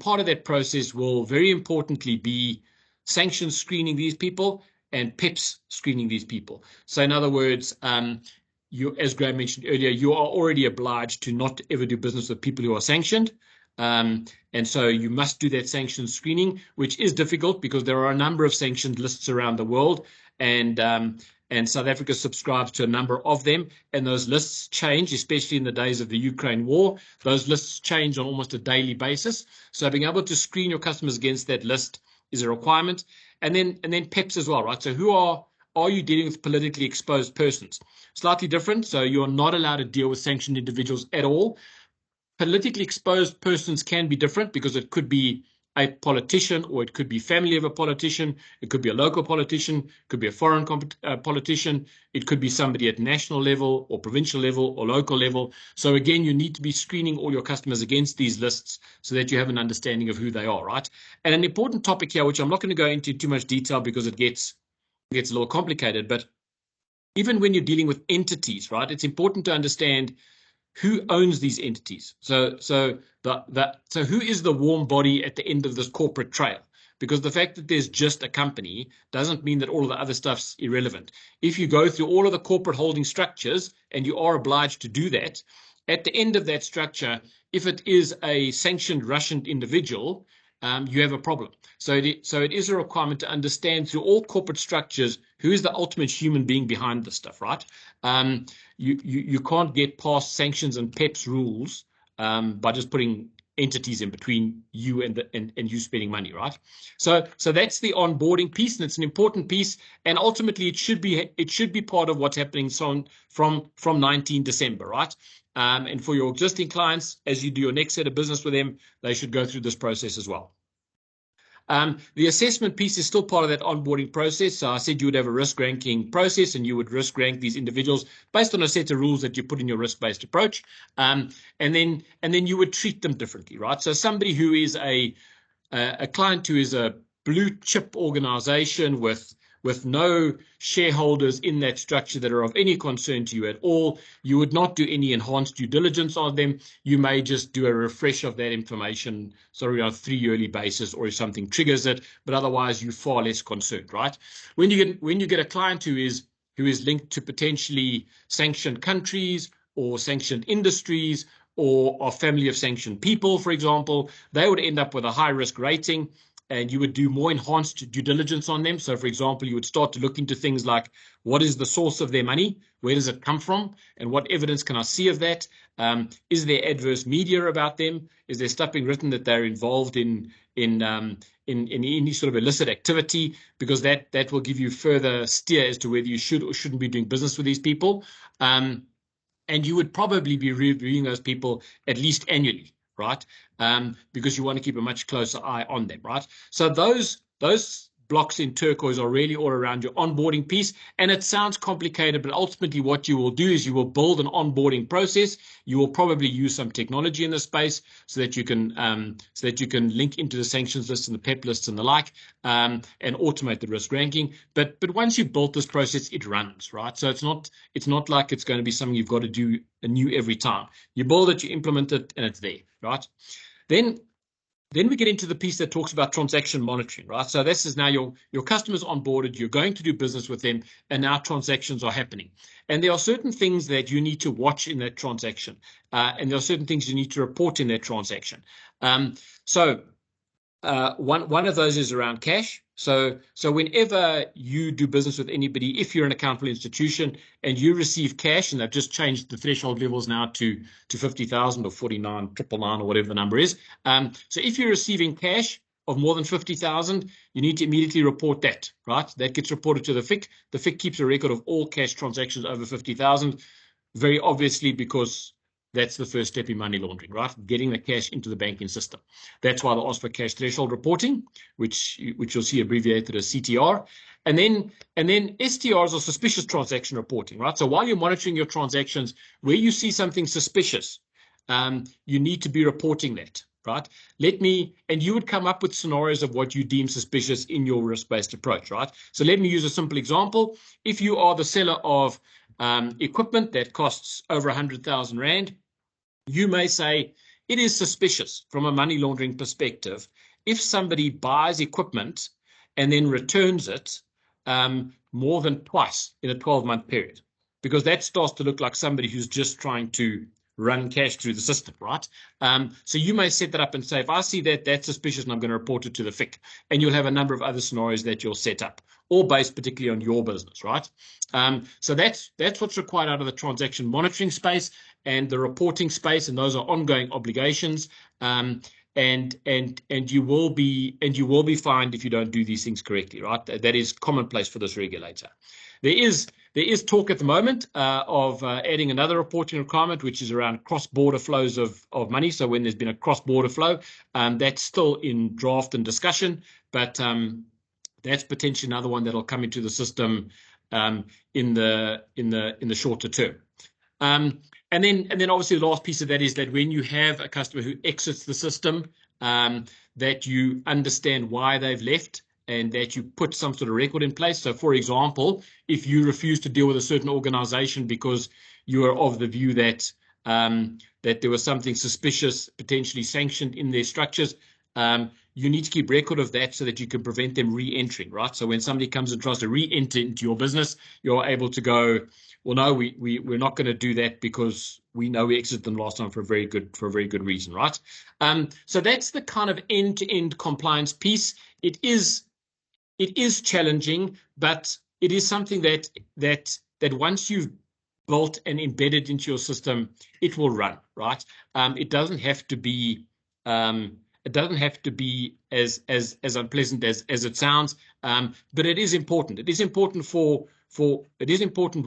part of that process will very importantly be sanctions screening these people and PEPs screening these people. So in other words, as Graham mentioned earlier, you are already obliged to not ever do business with people who are sanctioned. And so you must do that sanctions screening, which is difficult because there are a number of sanctioned lists around the world, and South Africa subscribes to a number of them, and those lists change, especially in the days of the Ukraine war. Those lists change on almost a daily basis. So being able to screen your customers against that list is a requirement. And then PEPs as well, right? So who are you dealing with politically exposed persons? Slightly different. So you're not allowed to deal with sanctioned individuals at all. Politically exposed persons can be different because it could be a politician, or it could be family of a politician. It could be a local politician, it could be a foreign politician. It could be somebody at national level or provincial level or local level. So again, you need to be screening all your customers against these lists so that you have an understanding of who they are, right? And an important topic here, which I'm not going to go into too much detail because it gets a little complicated, but even when you're dealing with entities, right, it's important to understand who owns these entities. So who is the warm body at the end of this corporate trail? Because the fact that there's just a company doesn't mean that all of the other stuff's irrelevant. If you go through all of the corporate holding structures, and you are obliged to do that, at the end of that structure, if it is a sanctioned Russian individual, you have a problem. So it is a requirement to understand through all corporate structures who is the ultimate human being behind this stuff, right? You can't get past sanctions and PEPs rules by just putting entities in between you and you spending money, right? So that's the onboarding piece, and it's an important piece. And ultimately, it should be part of what's happening from 19 December, right? And for your existing clients, as you do your next set of business with them, they should go through this process as well. The assessment piece is still part of that onboarding process. So I said you would have a risk ranking process, and you would risk rank these individuals based on a set of rules that you put in your risk-based approach. And then you would treat them differently, right? So somebody who is a client who is a blue chip organization with no shareholders in that structure that are of any concern to you at all, you would not do any enhanced due diligence on them. You may just do a refresh of that information sort of on a 3-yearly basis, or if something triggers it, but otherwise you're far less concerned, right? When you get a client who is linked to potentially sanctioned countries or sanctioned industries, or a family of sanctioned people, for example, they would end up with a high risk rating, and you would do more enhanced due diligence on them. So, for example, you would start to look into things like, what is the source of their money? Where does it come from? And what evidence can I see of that? Is there adverse media about them? Is there stuff being written that they're involved in any sort of illicit activity? Because that will give you further steer as to whether you should or shouldn't be doing business with these people. And you would probably be reviewing those people at least annually, right? Because you want to keep a much closer eye on them, right? So those blocks in turquoise are really all around your onboarding piece. And it sounds complicated, but ultimately what you will do is you will build an onboarding process. You will probably use some technology in the space so that you can link into the sanctions list and the PEP lists and the like, and automate the risk ranking. But once you've built this process, it runs, right? So it's not like it's going to be something you've got to do anew every time. You build it, you implement it, and it's there, right? Then we get into the piece that talks about transaction monitoring, right? So this is now your customers onboarded, you're going to do business with them, and now transactions are happening. And there are certain things that you need to watch in that transaction, and there are certain things you need to report in that transaction. One of those is around cash. So whenever you do business with anybody, if you're an accountable institution and you receive cash, and they've just changed the threshold levels now to 50,000 or 49,999 or whatever the number is. So if you're receiving cash of more than 50,000, you need to immediately report that, right? That gets reported to the FIC. The FIC keeps a record of all cash transactions over 50,000, very obviously because that's the first step in money laundering, right? Getting the cash into the banking system. That's why they ask for cash threshold reporting, which you'll see abbreviated as CTR. And then STRs are suspicious transaction reporting, right? So while you're monitoring your transactions, where you see something suspicious, you need to be reporting that, right? And you would come up with scenarios of what you deem suspicious in your risk-based approach, right? So let me use a simple example. If you are the seller of equipment that costs over 100,000 Rand, you may say it is suspicious from a money laundering perspective if somebody buys equipment and then returns it more than twice in a 12-month period, because that starts to look like somebody who's just trying to run cash through the system, right? So you may set that up and say, if I see that that's suspicious, and I'm going to report it to the FIC, and you'll have a number of other scenarios that you'll set up, all based particularly on your business, right? So that's what's required out of the transaction monitoring space and the reporting space, and those are ongoing obligations. And you will be fined if you don't do these things correctly, right? That is commonplace for this regulator. There is talk at the moment of adding another reporting requirement, which is around cross-border flows of money. So when there's been a cross-border flow, that's still in draft and discussion, but that's potentially another one that'll come into the system in the shorter term. And then obviously the last piece of that is that when you have a customer who exits the system, that you understand why they've left and that you put some sort of record in place. So, for example, if you refuse to deal with a certain organization because you are of the view that that there was something suspicious, potentially sanctioned in their structures, you need to keep record of that so that you can prevent them re-entering, right? So when somebody comes and tries to re-enter into your business, you're able to go, well, no, we're not going to do that because we know we exited them last time for a very good reason, right? So that's the kind of end-to-end compliance piece. It is challenging, but it is something that once you've built and embedded into your system, it will run, right? It doesn't have to be as unpleasant as it sounds, but it is important. It is important,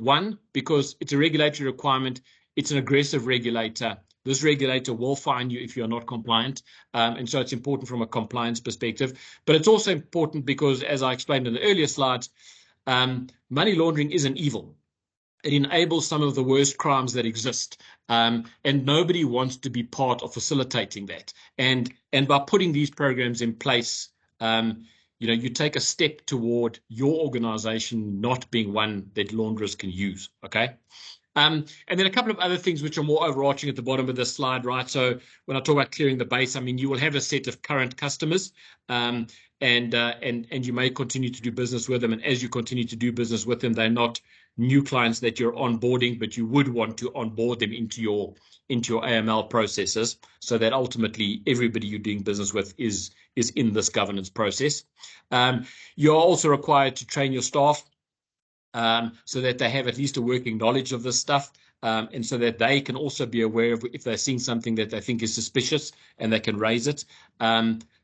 one, because it's a regulatory requirement. It's an aggressive regulator. This regulator will fine you if you're not compliant, and so it's important from a compliance perspective. But it's also important because, as I explained in the earlier slides, money laundering is an evil. It enables some of the worst crimes that exist, and nobody wants to be part of facilitating that. And by putting these programs in place, you take a step toward your organization not being one that launderers can use. Okay. And then a couple of other things which are more overarching at the bottom of this slide, right? So when I talk about clearing the base, I mean, you will have a set of current customers, and you may continue to do business with them. And as you continue to do business with them, they're not new clients that you're onboarding, but you would want to onboard them into your AML processes, so that ultimately everybody you're doing business with is in this governance process. You're also required to train your staff, so that they have at least a working knowledge of this stuff, and so that they can also be aware of if they're seeing something that they think is suspicious and they can raise it.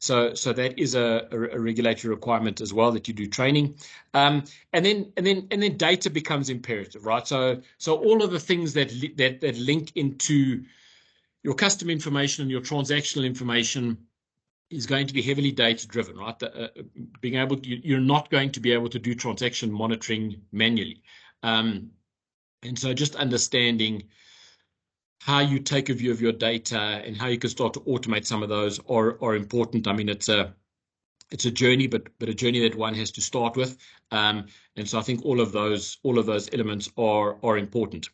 So that is a regulatory requirement as well, that you do training. And then data becomes imperative, right? So all of the things that link into your customer information and your transactional information is going to be heavily data driven, right? Being able to, you're not going to be able to do transaction monitoring manually. And so just understanding how you take a view of your data and how you can start to automate some of those are important. I mean, it's a journey, but a journey that one has to start with. And so I think all of those elements are important.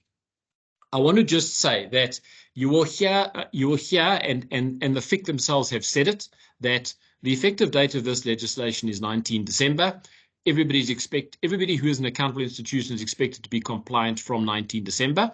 I want to just say that you will hear, and the FIC themselves have said it, that the effective date of this legislation is 19 December. Everybody who is an accountable institution is expected to be compliant from 19 December.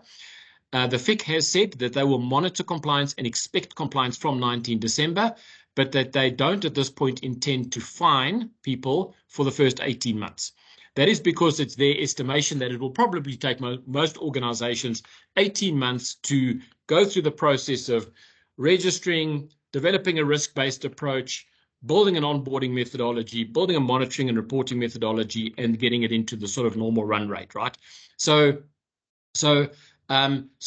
The FIC has said that they will monitor compliance and expect compliance from 19 December, but that they don't at this point intend to fine people for the first 18 months. That is because it's their estimation that it will probably take most organizations 18 months to go through the process of registering, developing a risk-based approach, building an onboarding methodology, building a monitoring and reporting methodology, and getting it into the sort of normal run rate, right? So the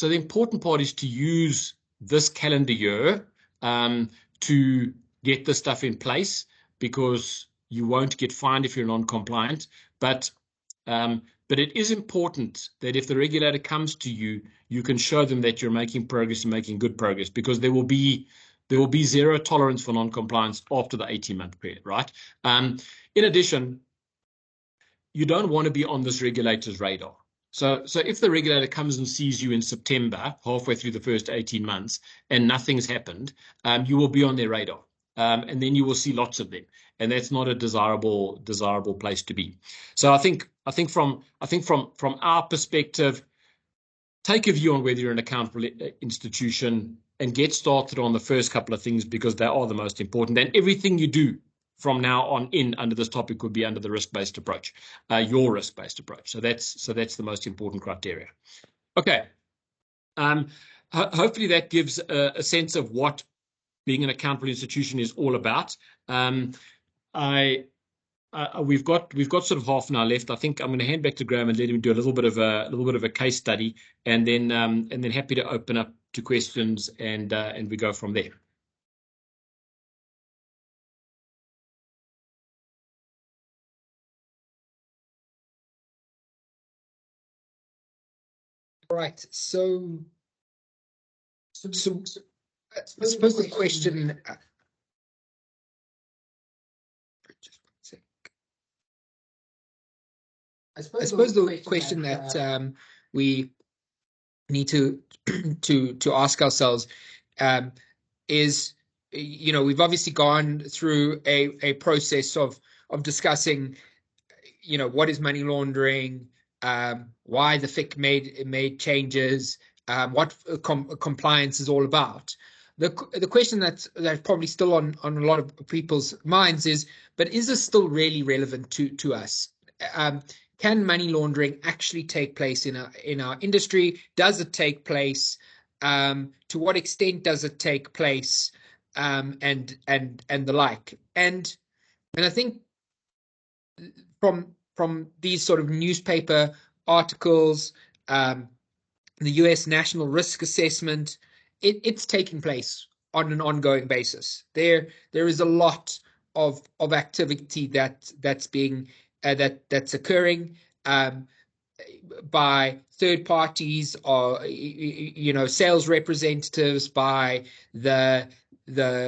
important part is to use this calendar year to get the stuff in place, because you won't get fined if you're non-compliant. But it is important that if the regulator comes to you, you can show them that you're making progress and making good progress, because there will be zero tolerance for non-compliance after the 18-month period, right? In addition, you don't want to be on this regulator's radar. So if the regulator comes and sees you in September, halfway through the first 18 months, and nothing's happened, you will be on their radar. And then you will see lots of them, and that's not a desirable place to be. So I think from our perspective, take a view on whether you're an accountable institution and get started on the first couple of things, because they are the most important. And everything you do from now on under this topic would be under the risk-based approach, your risk-based approach. So that's the most important criteria. Okay. Hopefully that gives a sense of what being an accountable institution is all about. We've got sort of half an hour left. I think I'm going to hand back to Graham and let him do a little bit of a case study, and then happy to open up to questions, and we go from there. Right. So I suppose the question. I suppose the question that we need to ask ourselves is, we've obviously gone through a process of discussing, what is money laundering, why the FIC made changes, what compliance is all about. The question that's probably still on a lot of people's minds is, but is this still really relevant to us? Can money laundering actually take place in our industry? Does it take place? To what extent does it take place? And the like. And I think from these sort of newspaper articles, the US National Risk Assessment, it's taking place on an ongoing basis. There is a lot of activity that's being that's occurring by third parties, or sales representatives, by the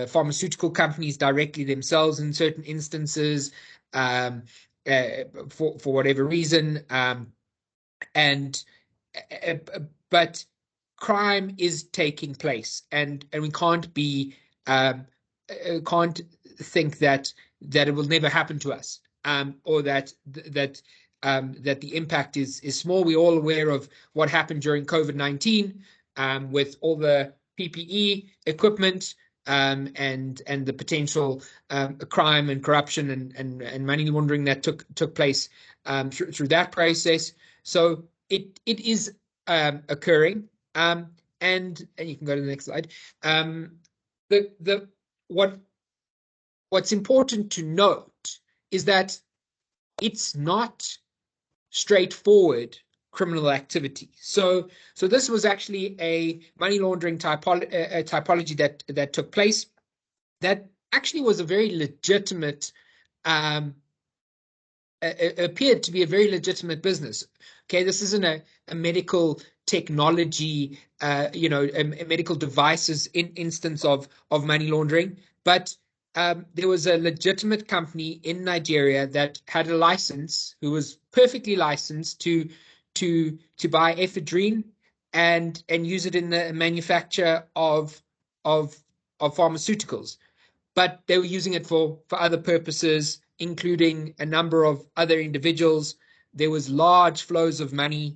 pharmaceutical companies directly themselves in certain instances, for whatever reason, but crime is taking place, and we can't think that it will never happen to us, or that the impact is small. We're all aware of what happened during COVID-19, with all the PPE equipment, and the potential crime and corruption and money laundering that took place through that process. So it is occurring, and you can go to the next slide. What's important to note is that it's not straightforward criminal activity. So this was actually a money laundering typology that took place that actually was a very legitimate, appeared to be a very legitimate business. Okay, this isn't a medical technology, a medical devices instance of money laundering, but there was a legitimate company in Nigeria that had a license, who was perfectly licensed to buy ephedrine and use it in the manufacture of pharmaceuticals, but they were using it for other purposes, including a number of other individuals. There was large flows of money.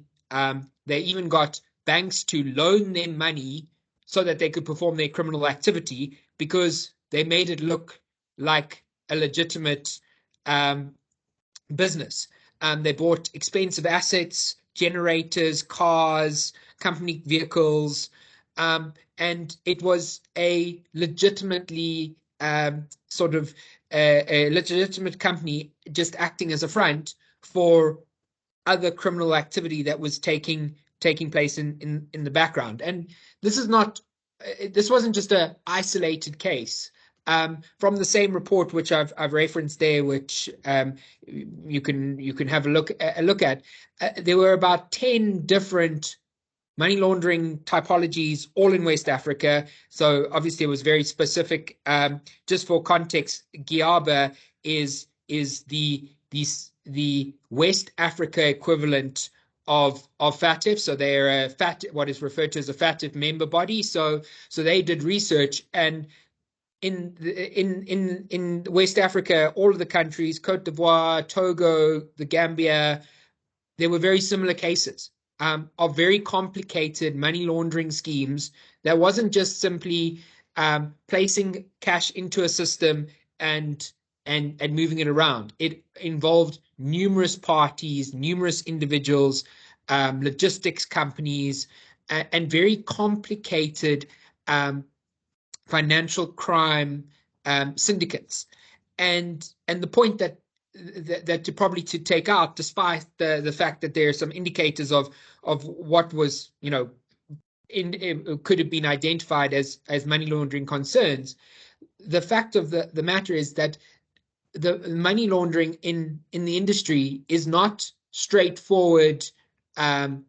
They even got banks to loan them money so that they could perform their criminal activity, because they made it look like a legitimate business. They bought expensive assets, generators, cars, company vehicles, and it was a legitimately sort of a legitimate company just acting as a front for other criminal activity that was taking place in the background. And this is not this wasn't just a isolated case. From the same report which I've referenced there, which you can have a look at, there were about 10 different money laundering typologies, all in West Africa. So obviously it was very specific. Just for context, Giaba is the West Africa equivalent of FATF. So they're what is referred to as a FATF member body. So they did research, and in West Africa, all of the countries, Cote d'Ivoire, Togo, the Gambia, there were very similar cases of very complicated money laundering schemes that wasn't just simply placing cash into a system and moving it around. It involved numerous parties, numerous individuals, logistics companies, and very complicated financial crime syndicates. And the point that to probably to take out, despite the fact that there are some indicators of what was, could have been identified as money laundering concerns, the fact of the matter is that the money laundering in the industry is not straightforward a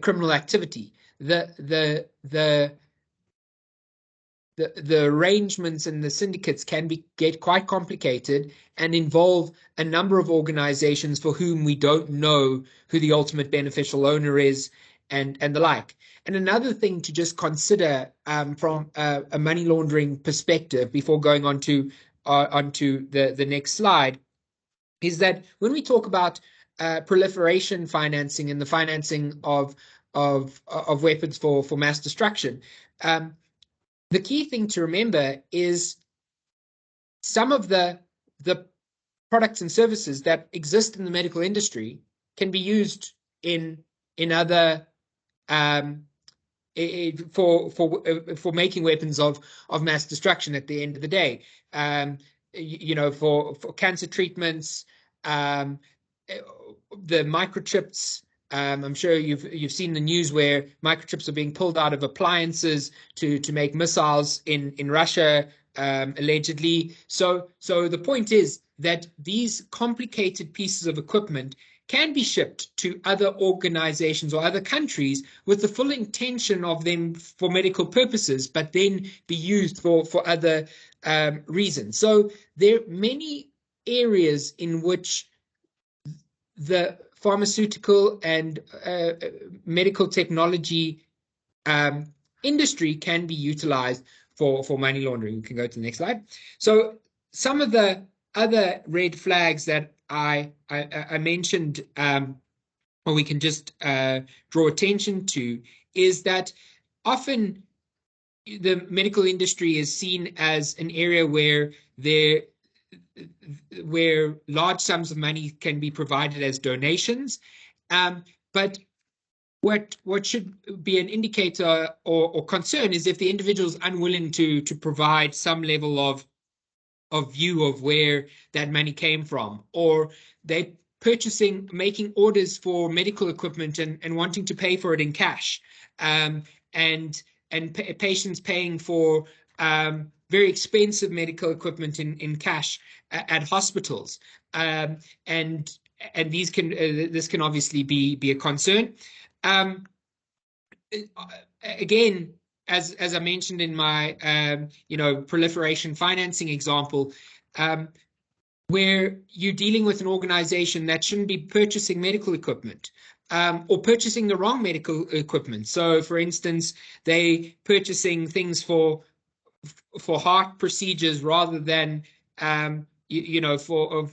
criminal activity. The arrangements and the syndicates can get quite complicated and involve a number of organizations for whom we don't know who the ultimate beneficial owner is, and the like. And another thing to just consider from a money laundering perspective before going on to onto the next slide is that when we talk about proliferation financing and the financing of weapons for mass destruction, the key thing to remember is some of the products and services that exist in the medical industry can be used in other for making weapons of mass destruction at the end of the day. For cancer treatments, the microchips. I'm sure you've seen the news where microchips are being pulled out of appliances to make missiles in Russia, allegedly. So the point is that these complicated pieces of equipment can be shipped to other organizations or other countries with the full intention of them for medical purposes, but then be used for other reasons. So there are many areas in which the pharmaceutical and medical technology industry can be utilized for money laundering. We can go to the next slide. So some of the other red flags that I mentioned, or we can just draw attention to, is that often the medical industry is seen as an area where large sums of money can be provided as donations, but what should be an indicator or concern is if the individual is unwilling to provide some level of view of where that money came from, or they making orders for medical equipment and wanting to pay for it in cash, and patients paying for very expensive medical equipment in cash at hospitals, and these can this can obviously be a concern. Again, as I mentioned in my proliferation financing example, where you're dealing with an organization that shouldn't be purchasing medical equipment, or purchasing the wrong medical equipment. So, for instance, they purchasing things for heart procedures rather than for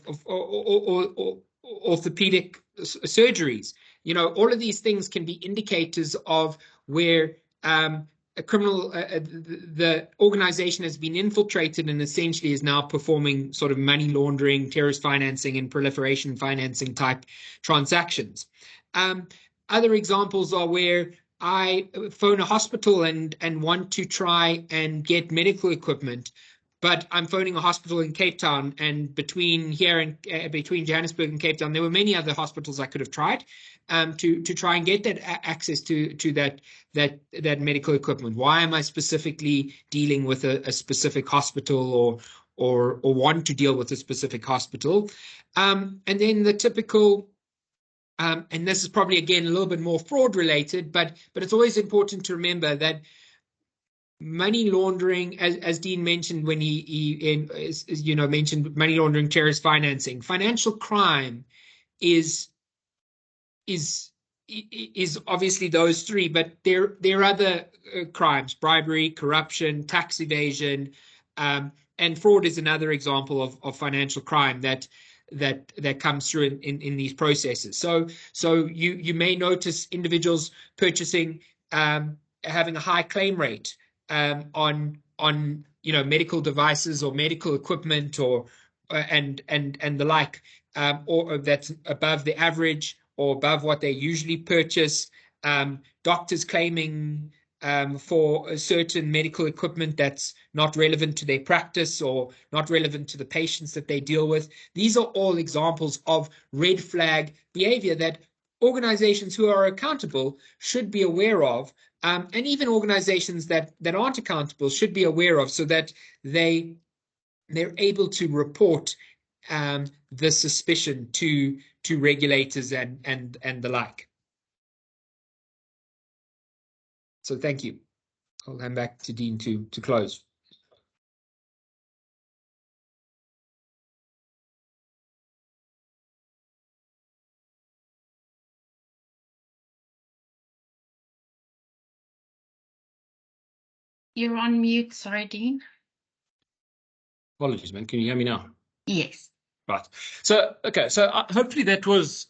orthopedic surgeries. All of these things can be indicators of where a criminal, the organization has been infiltrated and essentially is now performing sort of money laundering, terrorist financing, and proliferation financing type transactions. Other examples are where I phone a hospital and want to try and get medical equipment, but I'm phoning a hospital in Cape Town, and between here and between Johannesburg and Cape Town, there were many other hospitals I could have tried to try and get that access to that medical equipment. Why am I specifically dealing with a specific hospital or want to deal with a specific hospital? And then the typical. And this is probably, again, a little bit more fraud related, but it's always important to remember that money laundering, as Dean mentioned when he mentioned money laundering, terrorist financing, financial crime is obviously those three, but there are other crimes: bribery, corruption, tax evasion, and fraud is another example of financial crime that comes through in these processes. So you may notice individuals purchasing, having a high claim rate on medical devices or medical equipment or and the like, or that's above the average or above what they usually purchase. Doctors claiming for a certain medical equipment that's not relevant to their practice or not relevant to the patients that they deal with. These are all examples of red flag behavior that organizations who are accountable should be aware of, and even organizations that aren't accountable should be aware of, so that they're able to report the suspicion to regulators and the like. So thank you. I'll hand back to Dean to close. You're on mute. Sorry, Dean. Apologies, man. Can you hear me now? Yes. Right. So, okay. So hopefully that was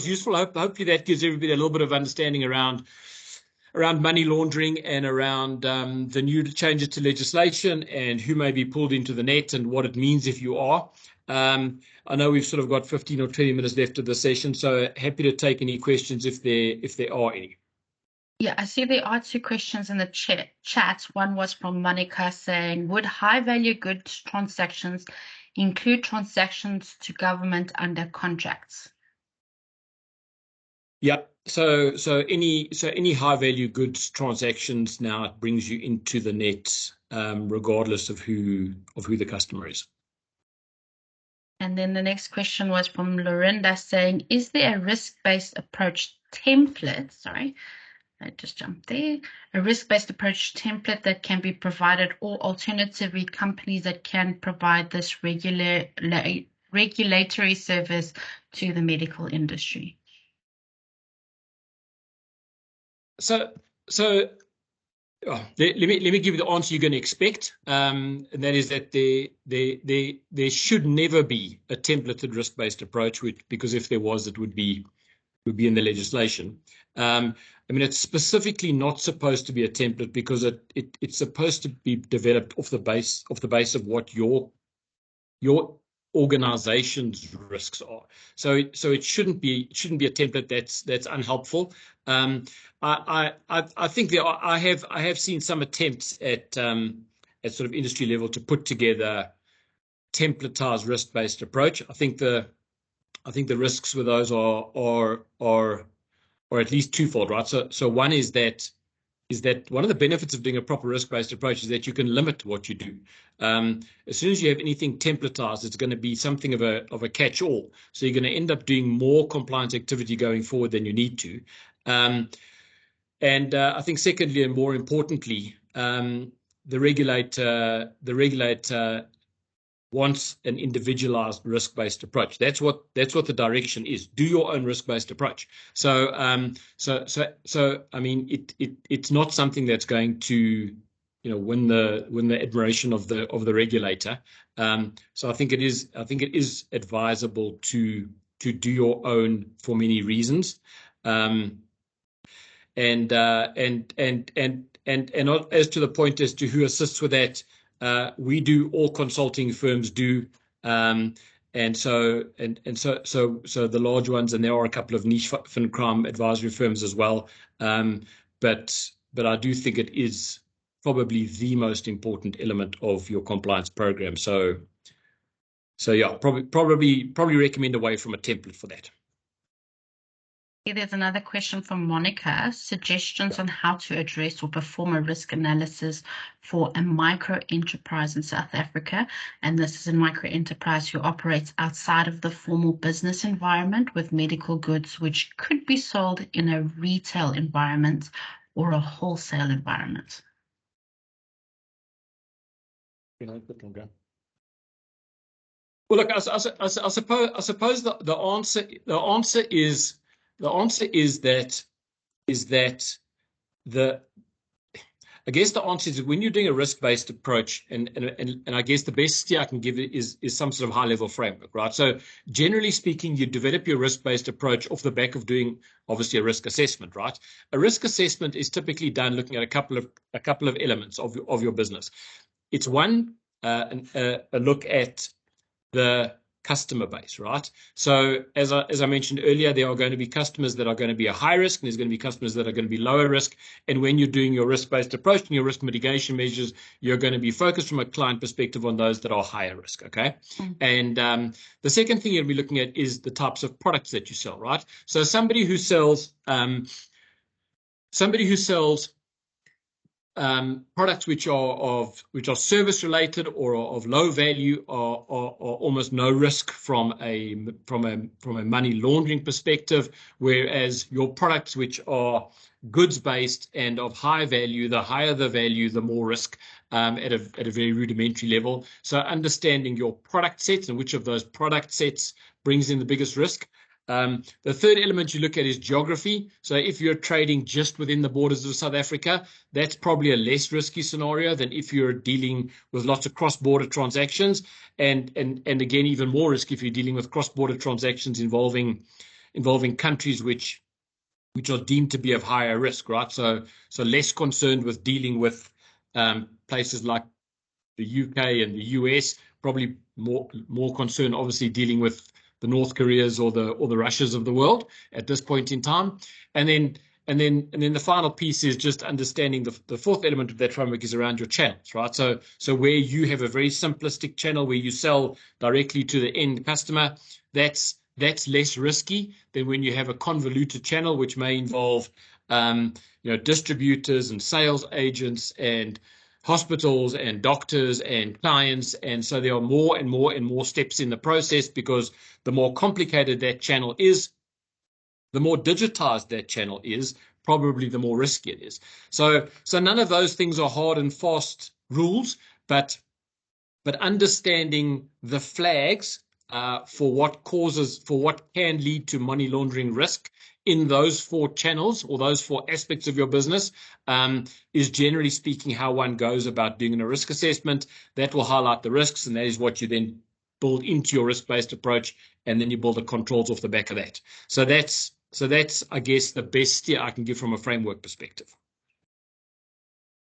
useful. Hopefully that gives everybody a little bit of understanding around money laundering and around the new changes to legislation and who may be pulled into the net and what it means if you are. I know we've sort of got 15 or 20 minutes left of the session, so happy to take any questions if there are any. Yeah, I see there are two questions in the chat. One was from Monica saying, would high-value goods transactions include transactions to government under contracts? Yeah. So any high-value goods transactions now, it brings you into the net, regardless of who the customer is. And then the next question was from Lorinda saying, is there a risk-based approach template? Sorry, I just jumped there. A risk-based approach template that can be provided, or alternatively companies that can provide this regulatory service to the medical industry? So let me give you the answer you're going to expect, and that is that there should never be a templated risk-based approach, because if there was, it would be in the legislation. I mean, it's specifically not supposed to be a template because it's supposed to be developed off the base of what your organization's risks are. So it shouldn't be a template that's unhelpful. I think I have seen some attempts at sort of industry level to put together templatized risk-based approach. I think the risks with those are at least twofold, right? So one is that that one of the benefits of doing a proper risk-based approach is that you can limit what you do. As soon as you have anything templatized, it's going to be something of a catch-all. So you're going to end up doing more compliance activity going forward than you need to. I think secondly, and more importantly, the regulator wants an individualized risk-based approach. That's what the direction is. Do your own risk-based approach. So I mean, it's not something that's going to, win the admiration of the regulator. So I think it is advisable to do your own for many reasons. And as to the point as to who assists with that, we do, all consulting firms do, and so the large ones, and there are a couple of niche fin crime advisory firms as well, but I do think it is probably the most important element of your compliance program. So yeah, probably recommend away from a template for that. There's another question from Monica. Suggestions on how to address or perform a risk analysis for a micro enterprise in South Africa. And this is a micro enterprise who operates outside of the formal business environment with medical goods, which could be sold in a retail environment or a wholesale environment. Well, look, I suppose the answer is that I guess the answer is when you're doing a risk-based approach, and I guess the best steer I can give it is some sort of high-level framework, right? So generally speaking, you develop your risk-based approach off the back of doing obviously a risk assessment, right? A risk assessment is typically done looking at a couple of elements of your business. It's one, a look at the customer base, right? So as I mentioned earlier, there are going to be customers that are going to be a high risk, and there's going to be customers that are going to be lower risk. And when you're doing your risk-based approach and your risk mitigation measures, you're going to be focused from a client perspective on those that are higher risk, okay? And the second thing you'll be looking at is the types of products that you sell, right? So somebody who sells products which are service related or of low value are almost no risk from a money laundering perspective, whereas your products which are goods based and of high value, the higher the value, the more risk at a very rudimentary level. So understanding your product sets and which of those product sets brings in the biggest risk. The third element you look at is geography. So if you're trading just within the borders of South Africa, that's probably a less risky scenario than if you're dealing with lots of cross-border transactions, and again, even more risky if you're dealing with cross-border transactions involving countries which are deemed to be of higher risk, right? So less concerned with dealing with places like the UK and the US, probably more concerned, obviously, dealing with the North Koreas or the Russias of the world at this point in time. And then the final piece is just understanding the fourth element of that framework is around your channels, right? So where you have a very simplistic channel where you sell directly to the end customer, that's less risky than when you have a convoluted channel, which may involve distributors and sales agents and hospitals and doctors and clients. And so there are more and more steps in the process, because the more complicated that channel is, the more digitized that channel is, probably the more risky it is. So none of those things are hard and fast rules, but understanding the flags for what can lead to money laundering risk in those four channels or those four aspects of your business is generally speaking how one goes about doing a risk assessment. That will highlight the risks, and that is what you then build into your risk-based approach, and then you build the controls off the back of that. So that's I guess the best steer I can give from a framework perspective.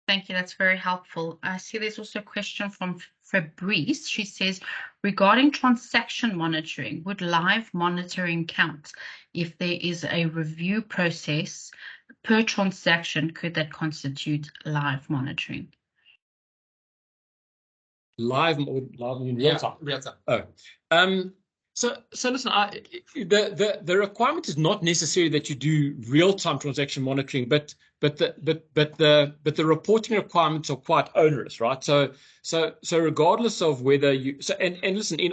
Thank you. That's very helpful. I see there's also a question from Fabrice. She says, regarding transaction monitoring, would live monitoring count if there is a review process per transaction? Could that constitute live monitoring? Live in real time. Real time. Oh, So listen, the requirement is not necessarily that you do real-time transaction monitoring, but the reporting requirements are quite onerous, right? So regardless of whether you and listen, in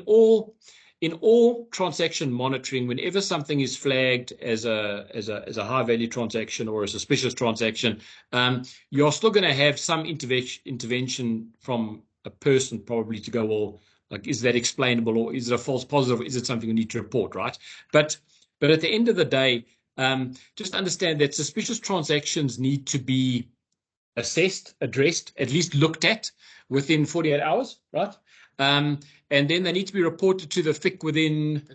all transaction monitoring, whenever something is flagged as a high value transaction or a suspicious transaction, you're still going to have some intervention from a person probably to go, well, like, is that explainable, or is it a false positive, or is it something we need to report, right? But at the end of the day, just understand that suspicious transactions need to be assessed, addressed, at least looked at within 48 hours, right? And then they need to be reported to the FIC within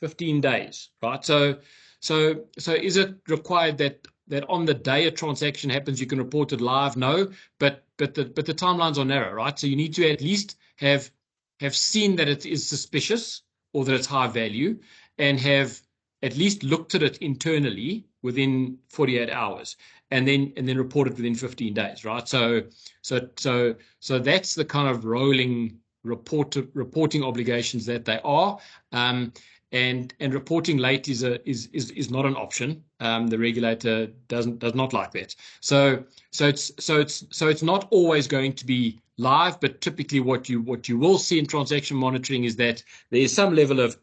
15 days, right? So is it required that on the day a transaction happens, you can report it live? No, but the timelines are narrow, right? So you need to at least have seen that it is suspicious or that it's high value, and have at least looked at it internally within 48 hours, and then report it within 15 days, right? So that's the kind of rolling reporting obligations that they are. And reporting late is not an option. The regulator does not like that. So it's not always going to be live, but typically what you will see in transaction monitoring is that there is some level of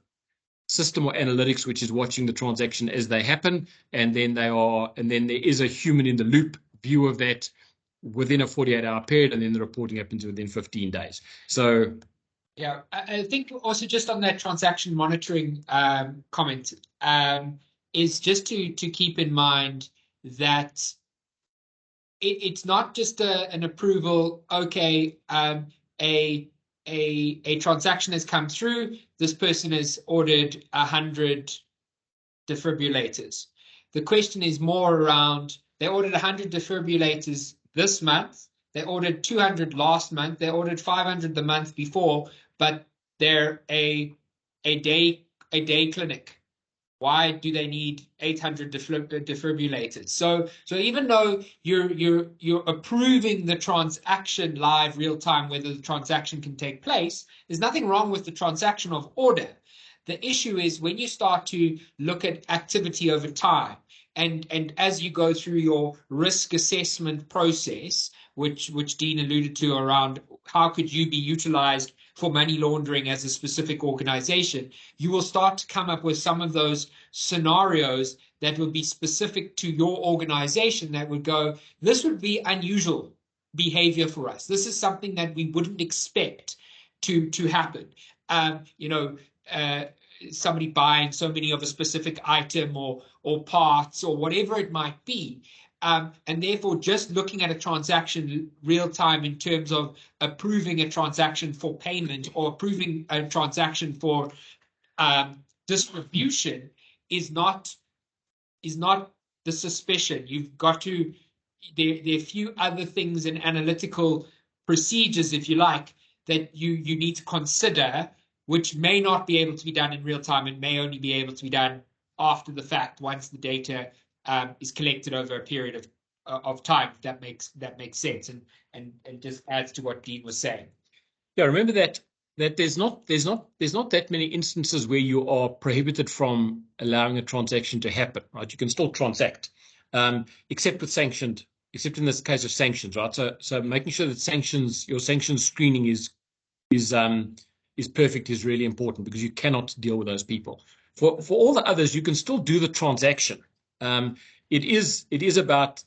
system or analytics which is watching the transaction as they happen, and then there is a human in the loop view of that within a 48-hour period, and then the reporting happens within 15 days. So yeah, I think also just on that transaction monitoring comment, is just to keep in mind that it's not just an approval. Okay, a transaction has come through. This person has ordered 100 defibrillators. The question is more around, they ordered 100 defibrillators this month. They ordered 200 last month. They ordered 500 the month before, but they're a day clinic. Why do they need 800 defibrillators? So even though you're approving the transaction live real time, whether the transaction can take place, there's nothing wrong with the transaction of order. The issue is when you start to look at activity over time, and as you go through your risk assessment process, which Dean alluded to around how could you be utilized for money laundering as a specific organization, you will start to come up with some of those scenarios that would be specific to your organization that would go, this would be unusual behavior for us. This is something that we wouldn't expect to happen. Somebody buying so many of a specific item or parts or whatever it might be. And therefore, just looking at a transaction real time in terms of approving a transaction for payment or approving a transaction for distribution is not the suspicion. You've got to, there are a few other things in analytical procedures, if you like, that you need to consider, which may not be able to be done in real time and may only be able to be done after the fact once the data is collected over a period of time. If that makes sense, and just adds to what Dean was saying. Yeah, remember that there's not that many instances where you are prohibited from allowing a transaction to happen, right? You can still transact, except in this case of sanctions, right? So making sure that your sanctions screening is perfect is really important, because you cannot deal with those people. For all the others, you can still do the transaction. It is about,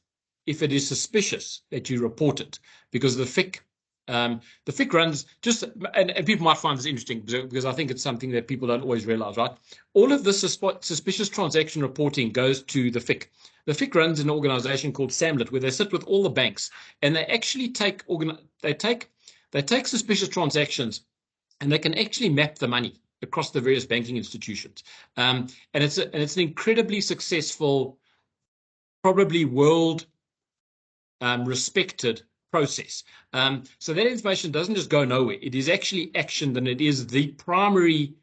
if it is suspicious, that you report it, because the FIC runs just, and people might find this interesting because I think it's something that people don't always realize, right? All of this suspicious transaction reporting goes to the FIC. The FIC runs an organization called SAMED-Deloitte, where they sit with all the banks, and they actually take suspicious transactions, and they can actually map the money across the various banking institutions. And it's an incredibly successful, probably world respected process. So that information doesn't just go nowhere. It is actually actioned, and it is the primary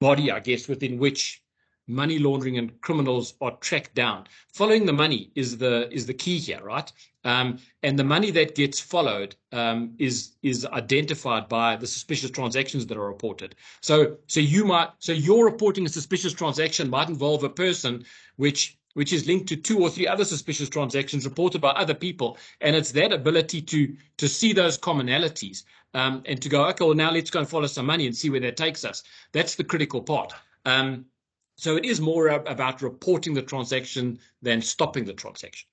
body, I guess, within which money laundering and criminals are tracked down. Following the money is the key here, right? And the money that gets followed is identified by the suspicious transactions that are reported. So your reporting a suspicious transaction might involve a person which is linked to 2 or 3 other suspicious transactions reported by other people, and it's that ability to see those commonalities and to go, okay, well, now let's go and follow some money and see where that takes us. That's the critical part. So it is more about reporting the transaction than stopping the transaction.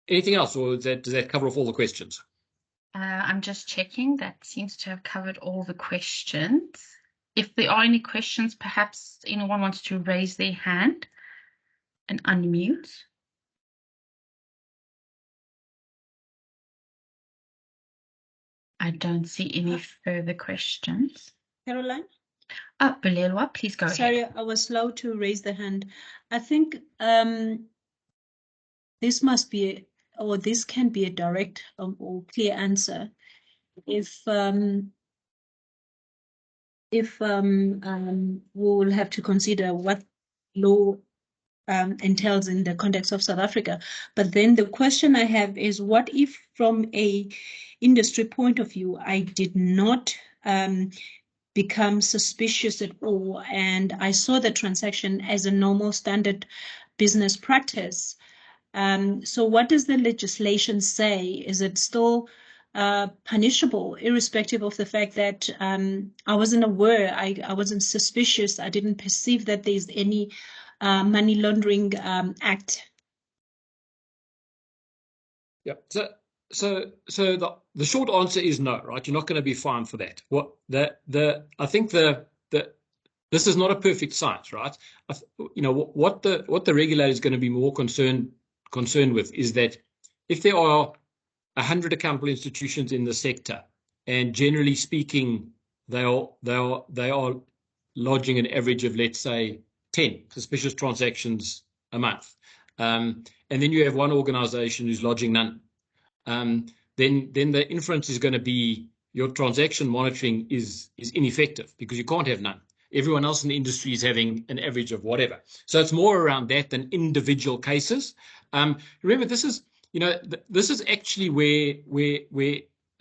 Anything else, or does that cover off all the questions? I'm just checking. That seems to have covered all the questions. If there are any questions, perhaps anyone wants to raise their hand and unmute. I don't see any further questions. Caroline? Belelwa, please go ahead. Sorry, I was slow to raise the hand. I think this must be, or this can be a direct or clear answer. If we'll have to consider what law entails in the context of South Africa. But then the question I have is, what if from a industry point of view, I did not become suspicious at all, and I saw the transaction as a normal standard business practice? So what does the legislation say? Is it still punishable, irrespective of the fact that I wasn't aware, I wasn't suspicious, I didn't perceive that there's any money laundering act? Yeah. So the short answer is no, right? You're not going to be fined for that. I think this is not a perfect science, right? What the regulator is going to be more concerned with is that if there are 100 accountable institutions in the sector, and generally speaking, they are lodging an average of, let's say, 10 suspicious transactions a month, and then you have one organization who's lodging none, then the inference is going to be your transaction monitoring is ineffective because you can't have none. Everyone else in the industry is having an average of whatever. So it's more around that than individual cases. Remember, this is actually where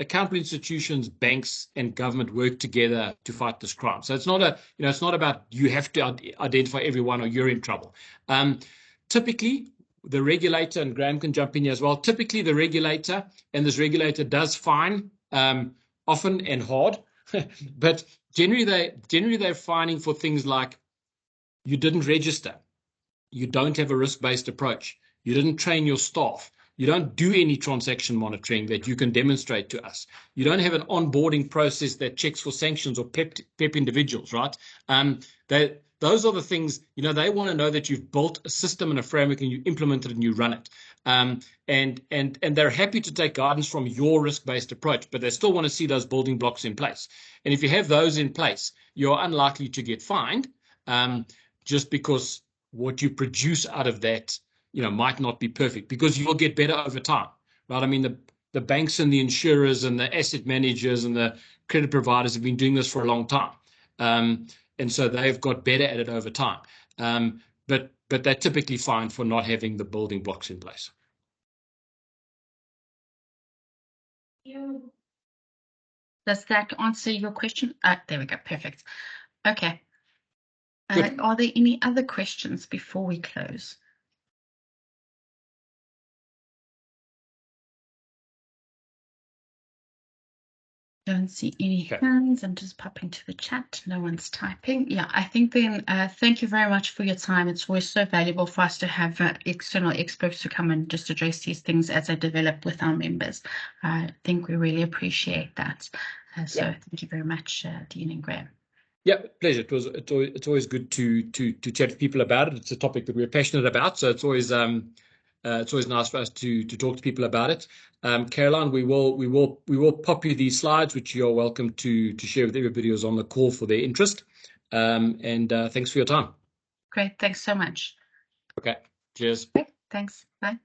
accountable institutions, banks, and government work together to fight this crime. So it's not about you have to identify everyone or you're in trouble. Typically, the regulator, and Graham can jump in here as well, typically the regulator, and this regulator does fine often and hard, but generally they're fining for things like you didn't register, you don't have a risk-based approach, you didn't train your staff, you don't do any transaction monitoring that you can demonstrate to us, you don't have an onboarding process that checks for sanctions or PEP individuals, right? Those are the things, they want to know that you've built a system and a framework and you implement it and you run it. And they're happy to take guidance from your risk-based approach, but they still want to see those building blocks in place. And if you have those in place, you're unlikely to get fined just because what you produce out of that, might not be perfect, because you'll get better over time, right? I mean, the banks and the insurers and the asset managers and the credit providers have been doing this for a long time. And so they've got better at it over time. But they're typically fined for not having the building blocks in place. Does that answer your question? There we go. Perfect. Okay. Good. Are there any other questions before we close? Don't see any hands. I'm just popping to the chat. No one's typing. Yeah, I think then thank you very much for your time. It's always so valuable for us to have external experts to come and just address these things as they develop with our members. I think we really appreciate that. So thank you very much, Dean and Graham. Yeah, pleasure. It's always good to chat to people about it. It's a topic that we're passionate about, so it's always nice for us to talk to people about it. Caroline, we will pop you these slides, which you're welcome to share with everybody who's on the call for their interest. And thanks for your time. Great. Thanks so much. Okay. Cheers. Thanks. Bye.